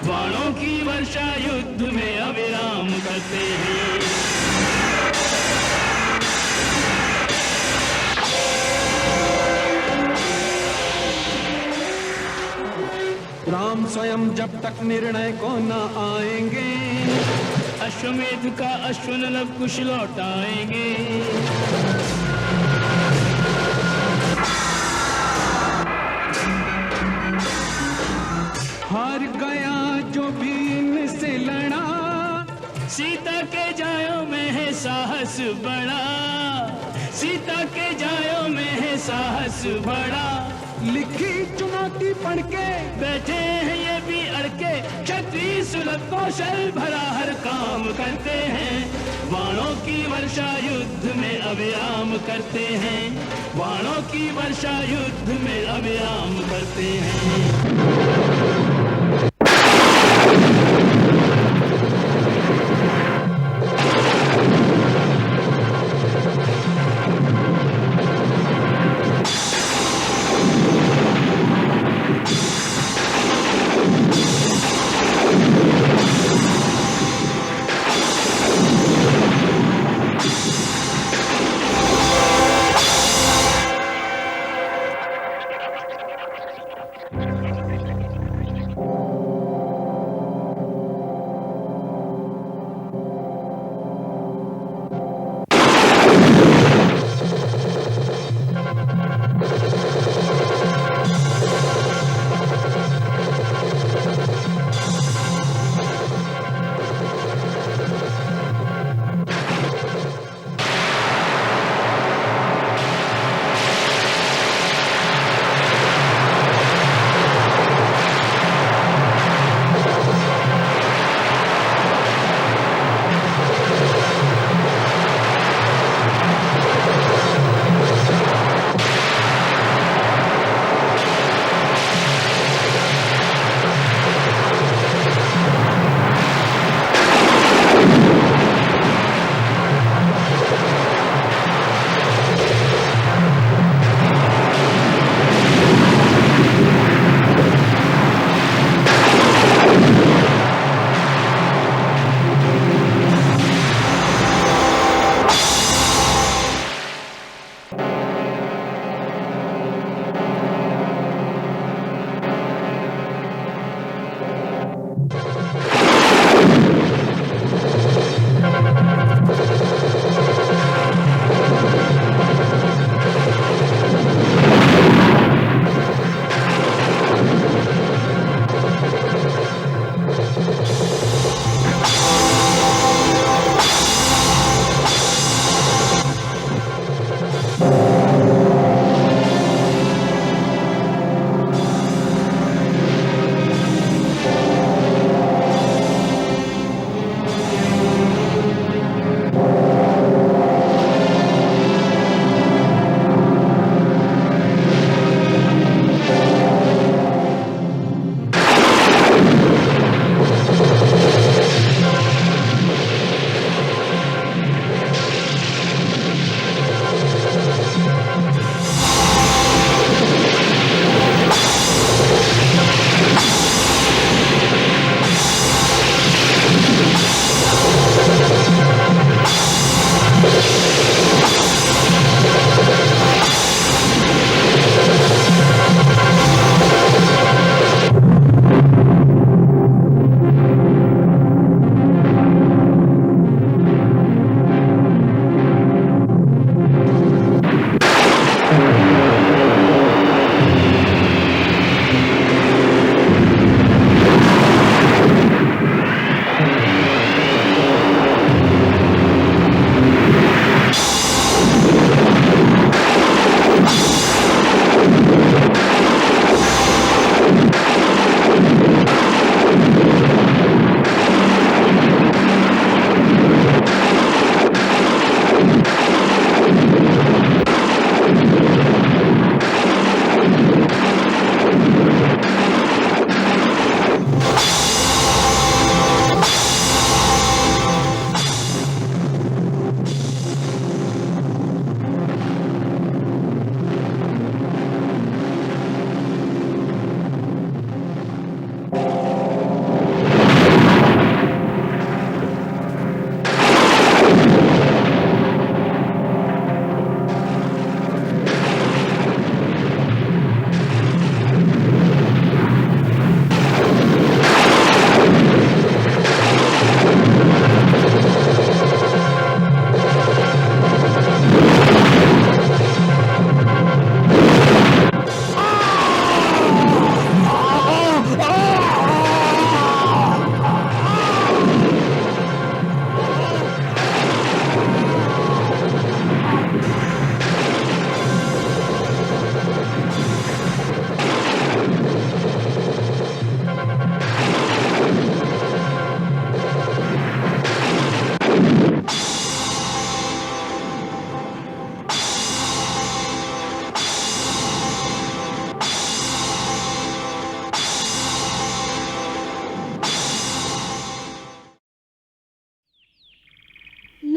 Speaker 15: बाणों की वर्षा युद्ध में अविराम करते हैं।
Speaker 12: राम स्वयं जब तक निर्णय को न आएंगे,
Speaker 15: अश्वमेध का अश्वन लव कुश लौटाएंगे।
Speaker 12: हार गया जो भी इनसे लड़ा,
Speaker 15: सीता के जायों में है साहस बड़ा। सीता के जायों में है साहस बड़ा।
Speaker 12: लिखी चुनौती पढ़ के
Speaker 15: बैठे हैं ये भी अड़के, क्षत्रिय सुलभ कौशल भरा हर काम करते हैं। बाणों की वर्षा युद्ध में अविराम करते हैं। बाणों की वर्षा युद्ध में अविराम करते हैं।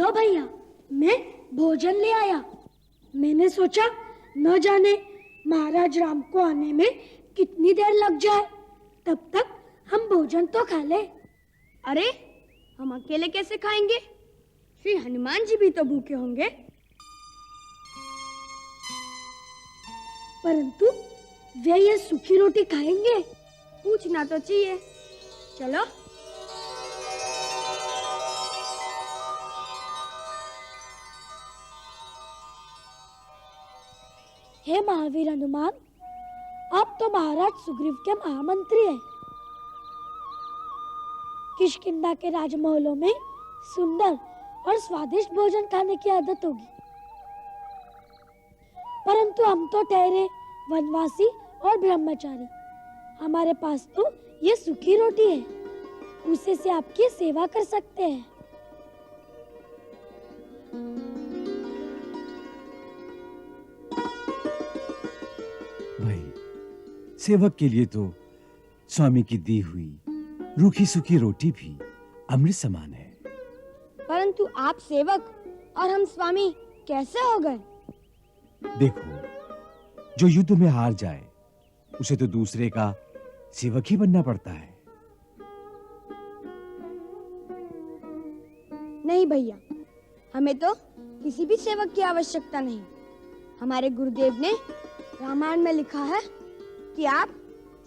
Speaker 5: लो भैया, मैं भोजन ले आया। मैंने सोचा न जाने महाराज राम को आने में कितनी देर लग जाए, तब तक हम भोजन तो खा ले।
Speaker 9: अरे हम अकेले कैसे खाएंगे? श्री हनुमान जी भी तो भूखे होंगे।
Speaker 5: परंतु वे ये सूखी रोटी खाएंगे?
Speaker 9: पूछना तो चाहिए। चलो।
Speaker 5: हे महावीर हनुमान, आप तो महाराज सुग्रीव के महामंत्री हैं। किष्किंधा के राजमहलों में सुंदर और स्वादिष्ट भोजन खाने की आदत होगी, परंतु हम तो ठहरे वनवासी और ब्रह्मचारी। हमारे पास तो ये सूखी रोटी है, उसे से आपकी सेवा कर सकते हैं।
Speaker 13: भाई, सेवक के लिए तो स्वामी की दी हुई रूखी सूखी रोटी भी अमृत समान है।
Speaker 9: परंतु आप सेवक और हम स्वामी कैसे हो गए?
Speaker 13: देखो, जो युद्ध में हार जाए उसे तो दूसरे का सेवक ही बनना पड़ता है।
Speaker 9: नहीं भैया, हमें तो किसी भी सेवक की आवश्यकता नहीं। हमारे गुरुदेव ने रामायण में लिखा है कि आप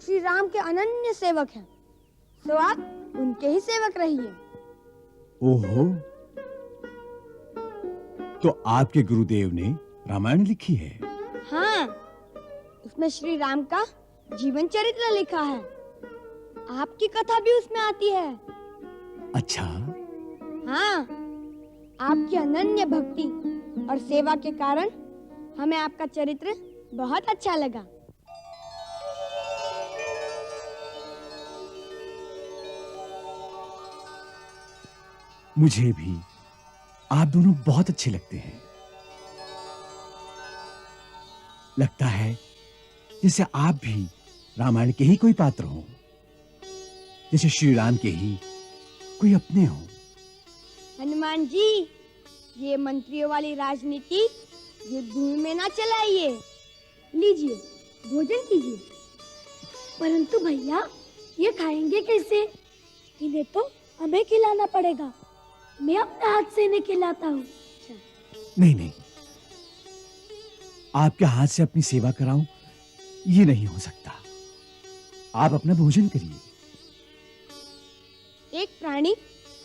Speaker 9: श्री राम के अनन्य सेवक हैं, तो आप उनके ही सेवक रहिए।
Speaker 13: ओहो, तो आपके गुरुदेव ने रामायण लिखी है?
Speaker 9: हाँ, उसमें श्री राम का जीवन चरित्र लिखा है। आपकी कथा भी उसमें आती है।
Speaker 13: अच्छा।
Speaker 9: हाँ, आपकी अनन्य भक्ति और सेवा के कारण हमें आपका चरित्र बहुत अच्छा लगा।
Speaker 13: मुझे भी आप दोनों बहुत अच्छे लगते हैं। लगता है जैसे आप भी रामायण के ही कोई पात्र हो, जैसे श्री राम के ही कोई अपने हो।
Speaker 9: हनुमान जी, ये मंत्रियों वाली राजनीति युद्ध भूमि में ना चलाइए।
Speaker 5: लीजिए, भोजन कीजिए। परंतु भैया, ये खाएंगे कैसे? इन्हें तो हमें खिलाना पड़ेगा। मैं अपने हाथ से इन्हें खिलाता हूँ।
Speaker 13: नहीं नहीं, आपके हाथ से अपनी सेवा कराऊं, ये नहीं हो सकता। आप अपना भोजन करिए।
Speaker 9: एक प्राणी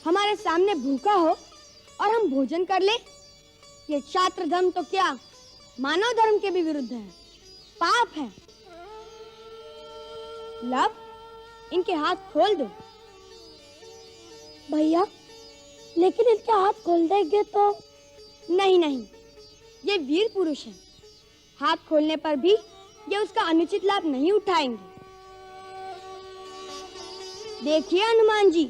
Speaker 9: हमारे सामने भूखा हो और हम भोजन कर ले, ये क्षात्र धर्म तो क्या, मानव धर्म के भी विरुद्ध है, पाप है। लव, इनके हाथ खोल दो।
Speaker 5: भैया, लेकिन इनके हाथ खोल देंगे तो?
Speaker 9: नहीं नहीं, ये वीर पुरुष हैं। हाथ खोलने पर भी ये उसका अनुचित लाभ नहीं उठाएंगे। देखिए हनुमान जी,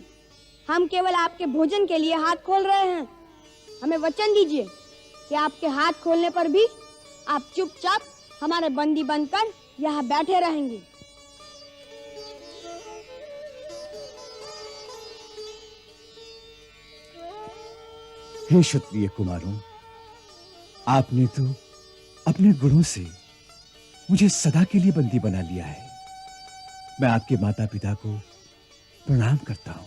Speaker 9: हम केवल आपके भोजन के लिए हाथ खोल रहे हैं। हमें वचन दीजिए कि आपके हाथ खोलने पर भी आप चुपचाप हमारे बंदी बनकर यहाँ बैठे रहेंगे।
Speaker 13: हे क्षत्रिय कुमारों, आपने तो अपने गुणों से मुझे सदा के लिए बंदी बना लिया है। मैं आपके माता पिता को प्रणाम करता हूं।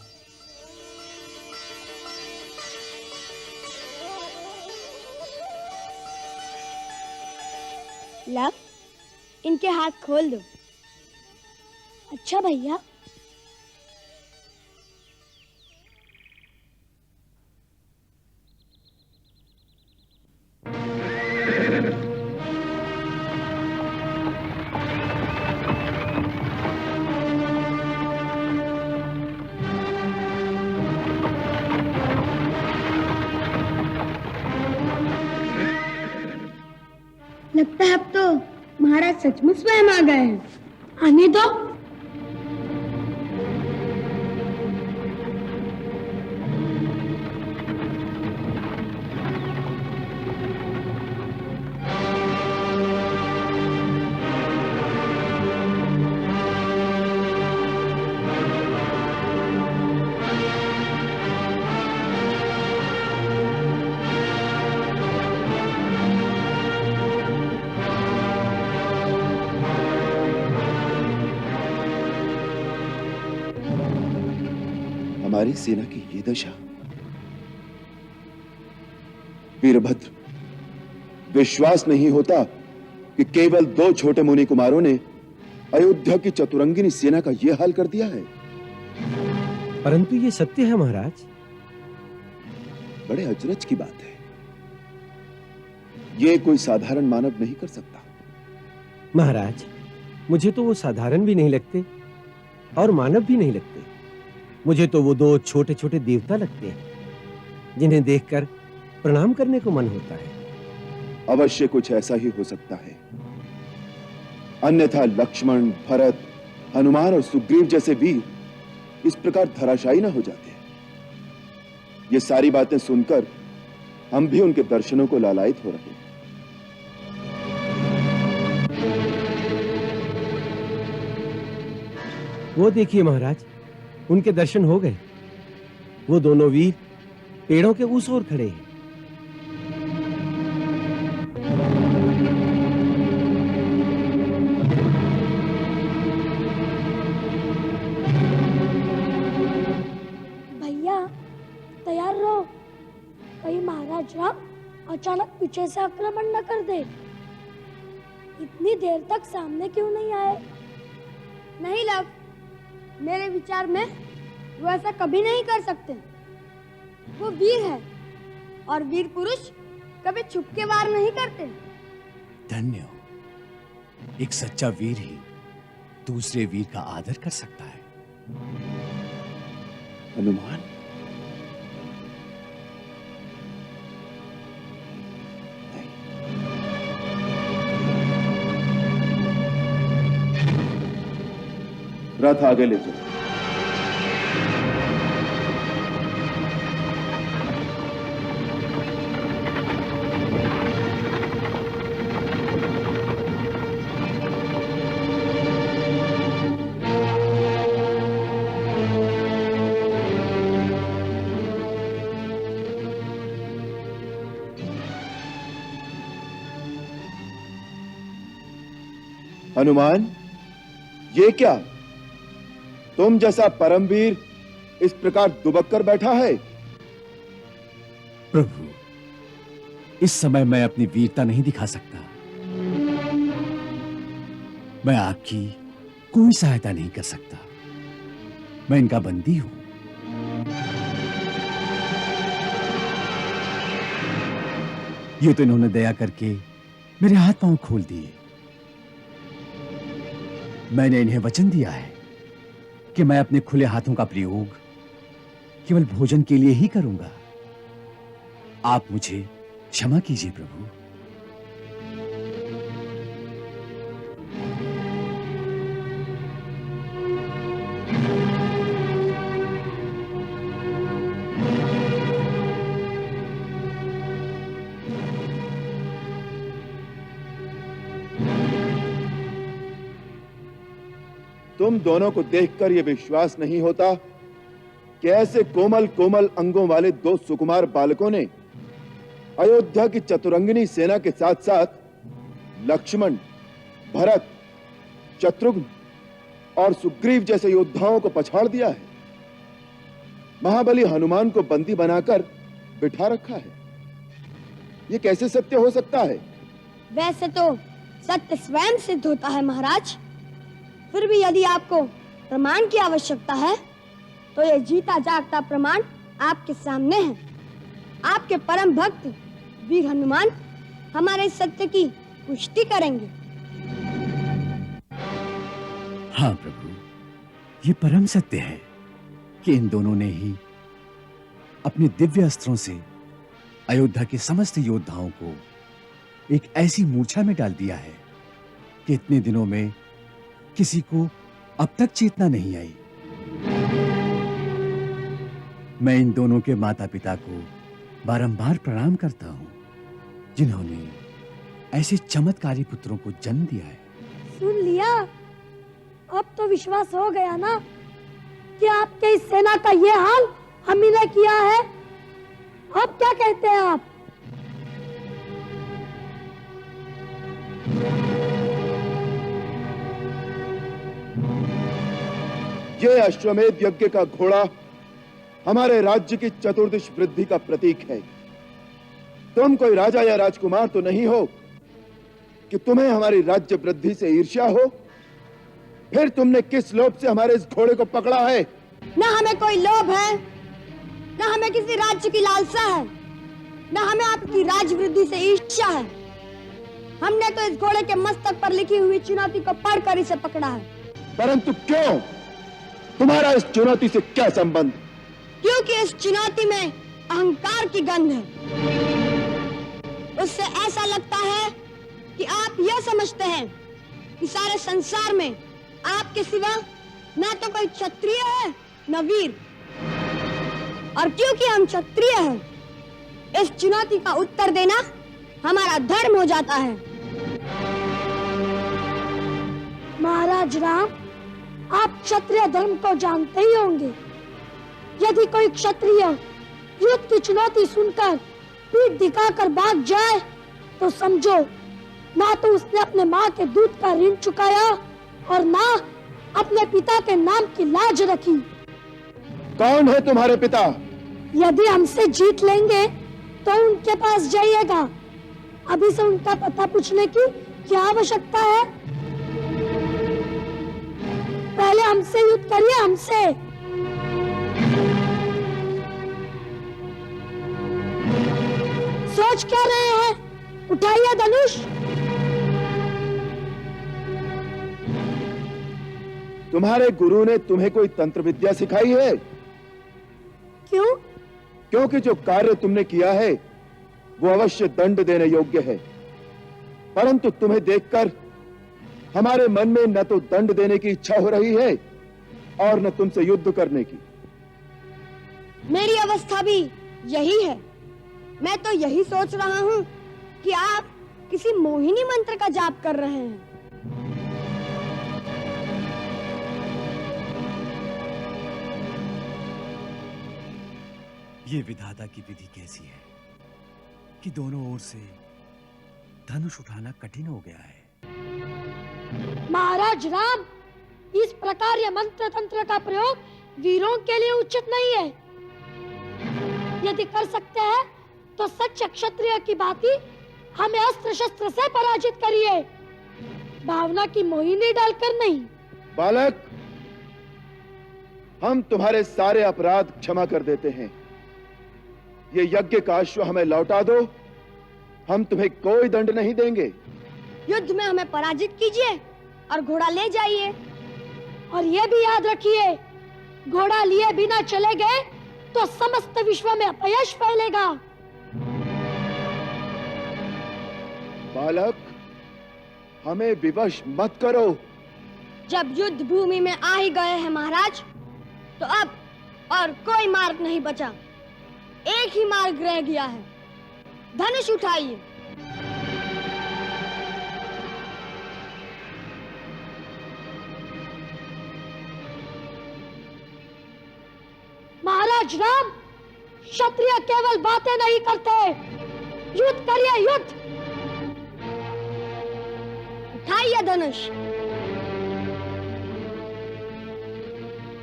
Speaker 9: लव, इनके हाथ खोल दो।
Speaker 5: अच्छा भैया।
Speaker 9: लगता है अब तो महाराज सचमुच स्वयं आ गए हैं।
Speaker 5: आने दो।
Speaker 4: हमारी सेना की ये दशा। वीरभद्र, विश्वास नहीं होता कि केवल 2 छोटे मुनि कुमारों ने अयोध्या की चतुरंगिनी सेना का यह हाल कर दिया है।
Speaker 10: परंतु ये सत्य है महाराज।
Speaker 4: बड़े अचरज की बात है। यह कोई साधारण मानव नहीं कर सकता।
Speaker 10: महाराज, मुझे तो वो साधारण भी नहीं लगते और मानव भी नहीं लगते। मुझे तो वो 2 छोटे छोटे देवता लगते हैं जिन्हें देखकर प्रणाम करने को मन होता है।
Speaker 4: अवश्य कुछ ऐसा ही हो सकता है, अन्यथा लक्ष्मण, भरत, हनुमान और सुग्रीव जैसे वीर इस प्रकार धराशायी न हो जाते। ये सारी बातें सुनकर हम भी उनके दर्शनों को लालायित हो रहे हैं।
Speaker 10: वो देखिए महाराज, उनके दर्शन हो गए। वो दोनों वीर पेड़ों के उस ओर खड़े हैं।
Speaker 5: भैया तैयार रहो, कहीं महाराज राम अचानक पीछे से आक्रमण न कर दे। इतनी देर तक सामने क्यों नहीं आए?
Speaker 9: नहीं लव, मेरे विचार में वो ऐसा कभी नहीं कर सकते। वो वीर है और वीर पुरुष कभी छुप के वार नहीं करते।
Speaker 13: धन्य हो, एक सच्चा वीर ही दूसरे वीर का आदर कर सकता है।
Speaker 4: हनुमान, रथ आगे ले चलो। हनुमान, ये क्या? तुम जैसा परमवीर इस प्रकार दुबक कर बैठा है।
Speaker 13: प्रभु, इस समय मैं अपनी वीरता नहीं दिखा सकता। मैं आपकी कोई सहायता नहीं कर सकता। मैं इनका बंदी हूं। ये तो इन्होंने दया करके मेरे हाथ पांव खोल दिए। मैंने इन्हें वचन दिया है कि मैं अपने खुले हाथों का प्रयोग केवल भोजन के लिए ही करूंगा। आप मुझे क्षमा कीजिए प्रभु।
Speaker 4: तुम दोनों को देखकर यह विश्वास नहीं होता कि ऐसे कोमल कोमल अंगों वाले 2 सुकुमार बालकों ने अयोध्या की चतुरंगिनी सेना के साथ साथ लक्ष्मण, भरत, शत्रुघ्न और सुग्रीव जैसे योद्धाओं को पछाड़ दिया है। महाबली हनुमान को बंदी बनाकर बिठा रखा है। यह कैसे सत्य हो सकता है?
Speaker 9: वैसे तो सत्य स्वयं सिद्ध होता है महाराज। फिर भी यदि आपको प्रमाण की आवश्यकता है तो यह जीता जागता प्रमाण आपके सामने है। आपके परम भक्त वीर हनुमान हमारे सत्य की पुष्टि करेंगे।
Speaker 13: हाँ प्रभु, ये परम सत्य है कि इन दोनों ने ही अपने दिव्य अस्त्रों से अयोध्या के समस्त योद्धाओं को एक ऐसी मूर्छा में डाल दिया है कि इतने दिनों में किसी को अब तक चेतना नहीं आई। मैं इन दोनों के माता पिता को बारंबार प्रणाम करता हूं जिन्होंने ऐसे चमत्कारी पुत्रों को जन्म दिया है।
Speaker 5: सुन लिया? अब तो विश्वास हो गया ना कि आपके इस सेना का ये हाल हम ही ने किया है। अब क्या कहते हैं आप?
Speaker 4: ये अश्वमेध यज्ञ का घोड़ा हमारे राज्य की चतुर्दिश वृद्धि का प्रतीक है। तुम कोई राजा या राजकुमार तो नहीं हो कि तुम्हें हमारी राज्य वृद्धि से ईर्ष्या हो। फिर तुमने किस लोभ से हमारे इस घोड़े को पकड़ा है?
Speaker 9: न हमें कोई लोभ है, न हमें किसी राज्य की लालसा है, न हमें आपकी राज वृद्धि से ईर्ष्या है। हमने तो इस घोड़े के मस्तक पर लिखी हुई चुनौती को पढ़कर इसे पकड़ा है।
Speaker 4: परंतु क्यों? तुम्हारा इस चुनौती से क्या संबंध?
Speaker 9: क्योंकि इस चुनौती में अहंकार की गंध है। उससे ऐसा लगता है कि आप यह समझते हैं कि सारे संसार में आपके सिवा न तो कोई क्षत्रिय है न वीर, और क्योंकि हम क्षत्रिय हैं, इस चुनौती का उत्तर देना हमारा धर्म हो जाता है।
Speaker 5: महाराज राम, आप क्षत्रिय धर्म को जानते ही होंगे। यदि कोई क्षत्रिय युद्ध की चुनौती सुनकर पीठ दिखाकर भाग जाए तो समझो ना तो उसने अपने माँ के दूध का ऋण चुकाया और ना अपने पिता के नाम की लाज रखी।
Speaker 4: कौन है तुम्हारे पिता?
Speaker 5: यदि हमसे जीत लेंगे तो उनके पास जाइएगा। अभी से उनका पता पूछने की क्या आवश्यकता है? पहले हमसे युद्ध करिए, हमसे। सोच क्या रहे हैं? उठाइए धनुष।
Speaker 4: तुम्हारे गुरु ने तुम्हें कोई तंत्र विद्या सिखाई है?
Speaker 5: क्यों?
Speaker 4: क्योंकि जो कार्य तुमने किया है वो अवश्य दंड देने योग्य है, परंतु तुम्हें देखकर हमारे मन में न तो दंड देने की इच्छा हो रही है और न तुमसे युद्ध करने की।
Speaker 9: मेरी अवस्था भी यही है। मैं तो यही सोच रहा हूँ कि आप किसी मोहिनी मंत्र का जाप कर रहे हैं।
Speaker 13: ये विधाता की विधि कैसी है कि दोनों ओर से धनुष उठाना कठिन हो गया है।
Speaker 5: महाराज राम, इस प्रकार यह मंत्र तंत्र का प्रयोग वीरों के लिए उचित नहीं है। यदि कर सकते हैं तो सच्चे क्षत्रिय की भांति हमें अस्त्र शस्त्र से पराजित करिए, भावना की मोहिनी डालकर नहीं।
Speaker 4: बालक, हम तुम्हारे सारे अपराध क्षमा कर देते हैं। ये यज्ञ का अश्व हमें लौटा दो, हम तुम्हें कोई दंड नहीं देंगे।
Speaker 9: युद्ध में हमें पराजित कीजिए और घोड़ा ले जाइए।
Speaker 5: और ये भी याद रखिए, घोड़ा लिए बिना चले गए तो समस्त विश्व में अपयश फैलेगा।
Speaker 4: बालक, हमें विवश मत करो।
Speaker 9: जब युद्ध भूमि में आ ही गए हैं महाराज, तो अब और कोई मार्ग नहीं बचा। एक ही मार्ग रह गया है। धनुष उठाइए।
Speaker 5: महाराज राम, क्षत्रिय केवल बातें नहीं करते, युद्ध करिए, युद्ध।
Speaker 9: उठाइए धनुष।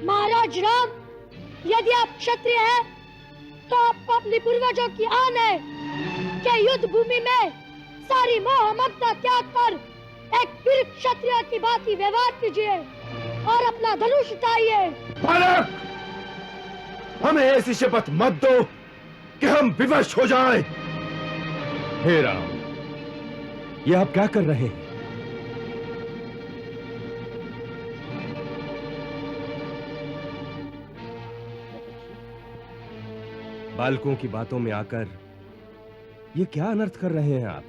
Speaker 5: महाराज राम, यदि आप क्षत्रिय हैं तो आपको अपने पूर्वजों की आन है कि युद्ध भूमि में सारी मोह ममता त्याग कर एक वीर क्षत्रिय की भांति व्यवहार कीजिए और अपना धनुष उठाइए।
Speaker 4: बालक, हमें ऐसी शपथ मत दो कि हम विवश हो जाएं।
Speaker 6: हे राम, ये आप क्या कर रहे हैं? बालकों की बातों में आकर ये क्या अनर्थ कर रहे हैं आप?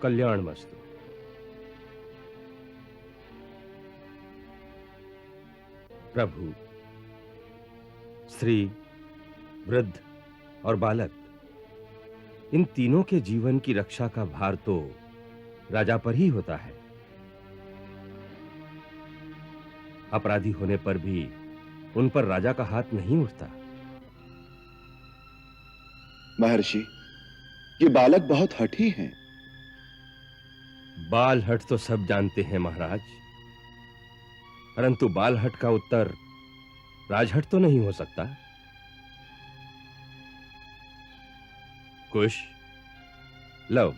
Speaker 6: कल्याण मस्तु। प्रभु,
Speaker 16: स्त्री, वृद्ध और बालक, इन तीनों के जीवन की रक्षा का भार तो राजा पर ही होता है। अपराधी होने पर भी उन पर राजा का हाथ नहीं उठता।
Speaker 4: महर्षि, ये बालक बहुत हठी हैं।
Speaker 16: बाल हट तो सब जानते हैं महाराज, परंतु बाल हट का उत्तर राजहट तो नहीं हो सकता। कुश, लव,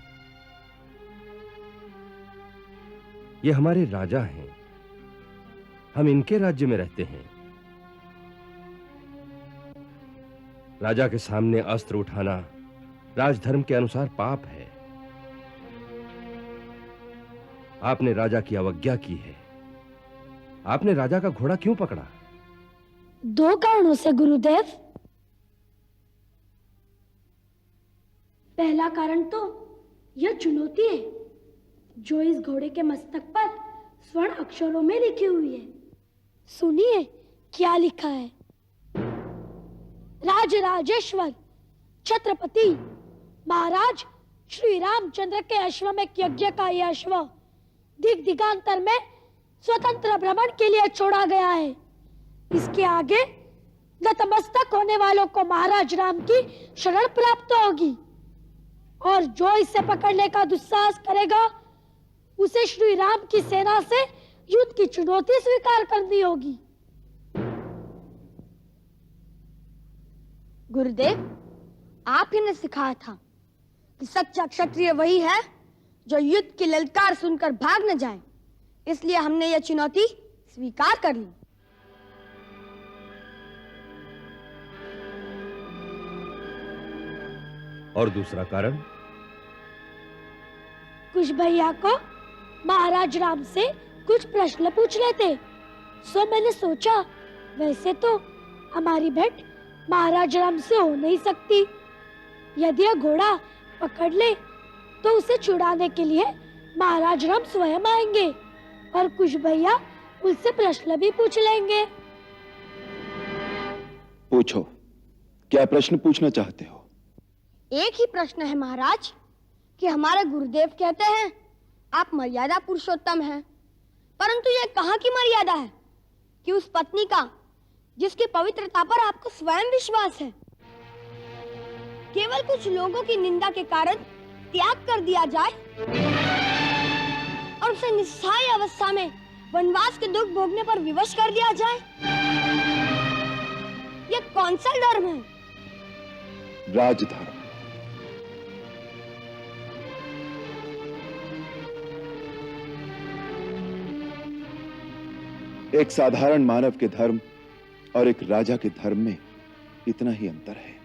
Speaker 16: ये हमारे राजा हैं, हम इनके राज्य में रहते हैं। राजा के सामने अस्त्र उठाना राजधर्म के अनुसार पाप है। आपने राजा की अवज्ञा की है। आपने राजा का घोड़ा क्यों पकड़ा?
Speaker 5: 2 कारणों से गुरुदेव। पहला कारण तो यह चुनौती है जो इस घोड़े के मस्तक पर स्वर्ण अक्षरों में लिखी हुई है। सुनिए क्या लिखा है। राजराजेश्वर छत्रपति महाराज श्री रामचंद्र के अश्वमेध यज्ञ का यह अश्व दिग्दिगांतर में स्वतंत्र भ्रमण के लिए छोड़ा गया है। इसके आगे नतमस्तक होने वालों को महाराज राम की शरण प्राप्त होगी और जो इसे पकड़ने का दुस्साहस करेगा उसे श्री राम की सेना से युद्ध की चुनौती स्वीकार करनी होगी।
Speaker 9: गुरुदेव, आप ही ने सिखाया था कि सच्चा क्षत्रिय वही है जो युद्ध की ललकार सुनकर भाग न जाए, इसलिए हमने यह चुनौती स्वीकार कर ली।
Speaker 16: और दूसरा कारण?
Speaker 5: कुछ भैया को महाराज राम से कुछ प्रश्न पूछने थे, सो मैंने सोचा वैसे तो हमारी भेंट महाराज राम से हो नहीं सकती। यदि यह घोड़ा पकड़ ले तो उसे छुड़ाने के लिए महाराज राम स्वयं आएंगे और कुछ भैया उससे प्रश्न भी पूछ लेंगे।
Speaker 4: पूछो, क्या प्रश्न पूछना चाहते हो?
Speaker 9: एक ही प्रश्न है महाराज कि हमारे गुरुदेव कहते हैं आप मर्यादा पुरुषोत्तम हैं, परंतु यह कहाँ की मर्यादा है कि उस पत्नी का जिसकी पवित्रता पर आपको स्वयं विश्वास है केवल कुछ लोगों की निंदा के कारण त्याग कर दिया जाए और उसे निस्सहाय अवस्था में वनवास के दुख भोगने पर विवश कर दिया जाए? यह कौन सा धर्म है?
Speaker 4: राजधर्म। एक साधारण मानव के धर्म और एक राजा के धर्म में इतना ही अंतर है।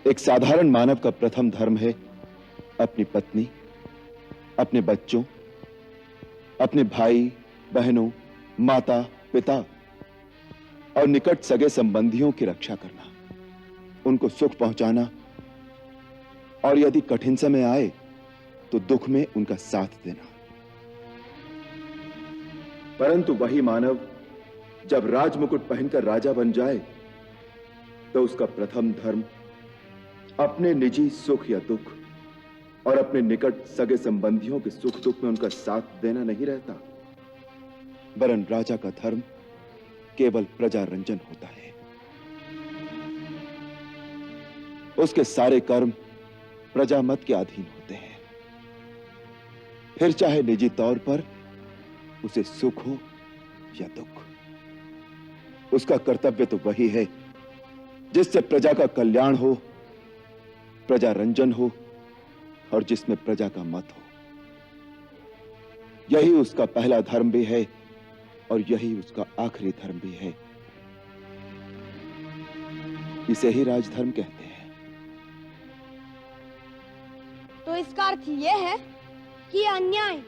Speaker 4: एक साधारण मानव का प्रथम धर्म है अपनी पत्नी, अपने बच्चों, अपने भाई बहनों, माता पिता और निकट सगे संबंधियों की रक्षा करना, उनको सुख पहुंचाना और यदि कठिन समय आए तो दुख में उनका साथ देना। परंतु वही मानव जब राजमुकुट पहनकर राजा बन जाए तो उसका प्रथम धर्म अपने निजी सुख या दुख और अपने निकट सगे संबंधियों के सुख दुख में उनका साथ देना नहीं रहता, वरन राजा का धर्म केवल प्रजा रंजन होता है। उसके सारे कर्म प्रजा मत के अधीन होते हैं, फिर चाहे निजी तौर पर उसे सुख हो या दुख। उसका कर्तव्य तो वही है जिससे प्रजा का कल्याण हो, प्रजा रंजन हो और जिसमें प्रजा का मत हो। यही उसका पहला धर्म भी है और यही उसका आखिरी धर्म भी है। इसे ही राजधर्म कहते हैं।
Speaker 9: तो इसका अर्थ यह है कि यह अन्याय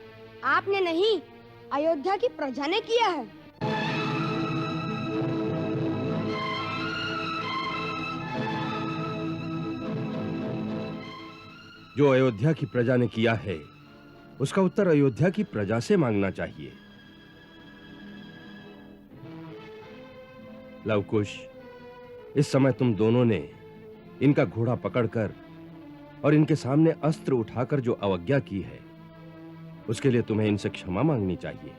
Speaker 9: आपने नहीं, अयोध्या की प्रजा ने किया है।
Speaker 16: जो अयोध्या की प्रजा ने किया है उसका उत्तर अयोध्या की प्रजा से मांगना चाहिए। लवकुश, इस समय तुम दोनों ने इनका घोड़ा पकड़कर और इनके सामने अस्त्र उठाकर जो अवज्ञा की है, उसके लिए तुम्हें इनसे क्षमा मांगनी चाहिए।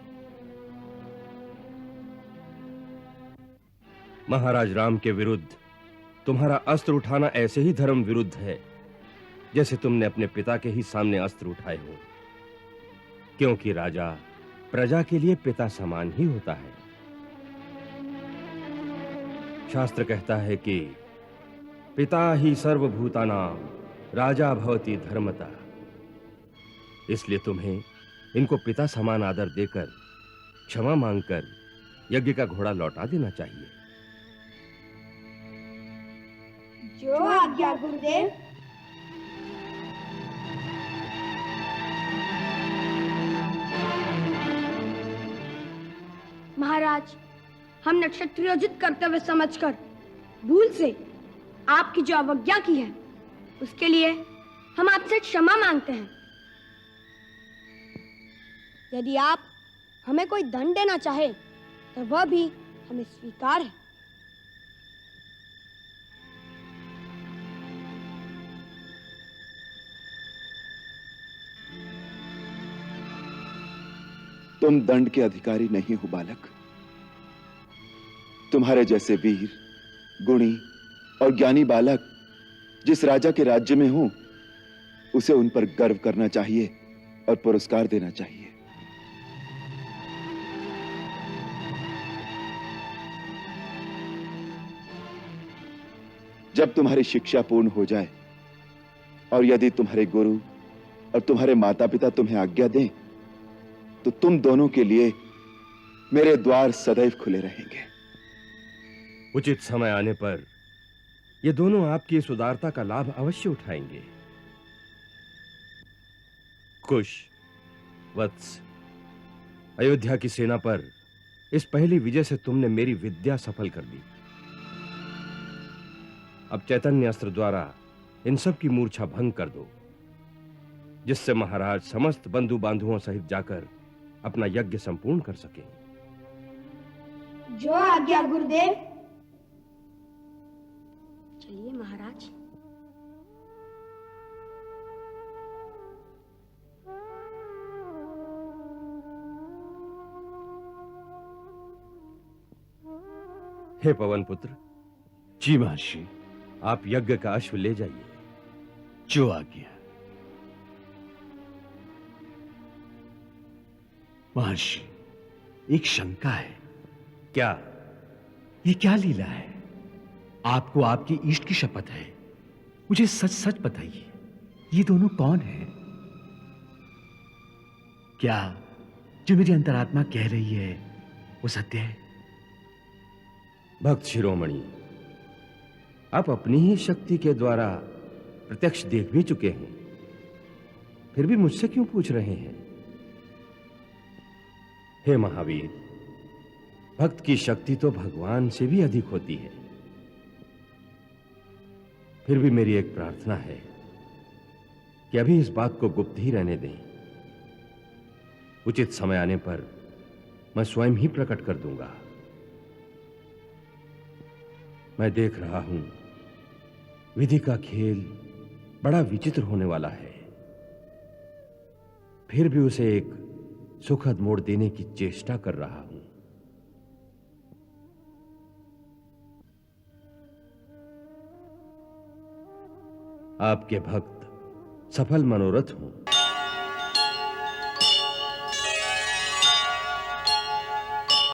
Speaker 16: महाराज राम के विरुद्ध तुम्हारा अस्त्र उठाना ऐसे ही धर्म विरुद्ध है जैसे तुमने अपने पिता के ही सामने अस्त्र उठाए हो, क्योंकि राजा प्रजा के लिए पिता समान ही होता है। शास्त्र कहता है कि पिता ही सर्वभूतानां राजा भवति धर्मता। इसलिए तुम्हें इनको पिता समान आदर देकर क्षमा मांगकर यज्ञ का घोड़ा लौटा देना चाहिए।
Speaker 9: जो आज्ञा गुरुदेव।
Speaker 5: महाराज, हमने क्षत्रियोचित कर्तव्य समझकर भूल से आपकी जो अवज्ञा की है, उसके लिए हम आपसे क्षमा मांगते हैं। यदि आप हमें कोई दंड देना चाहे तो वह भी हमें स्वीकार है।
Speaker 4: तुम दंड के अधिकारी नहीं हो बालक। तुम्हारे जैसे वीर, गुणी और ज्ञानी बालक जिस राजा के राज्य में हो, उसे उन पर गर्व करना चाहिए और पुरस्कार देना चाहिए। जब तुम्हारी शिक्षा पूर्ण हो जाए और यदि तुम्हारे गुरु और तुम्हारे माता पिता तुम्हें आज्ञा दें, तो तुम दोनों के लिए मेरे द्वार सदैव खुले रहेंगे।
Speaker 16: उचित समय आने पर ये दोनों आपकी इस उदारता का लाभ अवश्य उठाएंगे। कुश, वत्स, अयोध्या की सेना पर इस पहली विजय से तुमने मेरी विद्या सफल कर दी। अब चैतन्य अस्त्र द्वारा इन सब की मूर्छा भंग कर दो, जिससे महाराज समस्त बंधु बांधुओं सहित जाकर अपना यज्ञ संपूर्ण कर सके।
Speaker 9: जो आज्ञा गुरुदेव।
Speaker 5: चलिए महाराज।
Speaker 16: हे पवन पुत्र।
Speaker 13: जी महर्षि।
Speaker 16: आप यज्ञ का अश्व ले जाइए।
Speaker 13: जो आज्ञा। महर्षि, एक शंका है।
Speaker 16: क्या?
Speaker 13: ये क्या लीला है? आपको आपकी इष्ट की शपथ है, मुझे सच सच बताइए, ये दोनों कौन हैं? क्या जो मेरी अंतरात्मा कह रही है वो सत्य है?
Speaker 16: भक्त शिरोमणि, आप अपनी ही शक्ति के द्वारा प्रत्यक्ष देख भी चुके हैं, फिर भी मुझसे क्यों पूछ रहे हैं? हे महावीर, भक्त की शक्ति तो भगवान से भी अधिक होती है। फिर भी मेरी एक प्रार्थना है कि अभी इस बात को गुप्त ही रहने दें। उचित समय आने पर मैं स्वयं ही प्रकट कर दूंगा। मैं देख रहा हूं, विधि का खेल बड़ा विचित्र होने वाला है, फिर भी उसे एक सुखद मोड़ देने की चेष्टा कर रहा हूं। आपके भक्त सफल मनोरथ हों।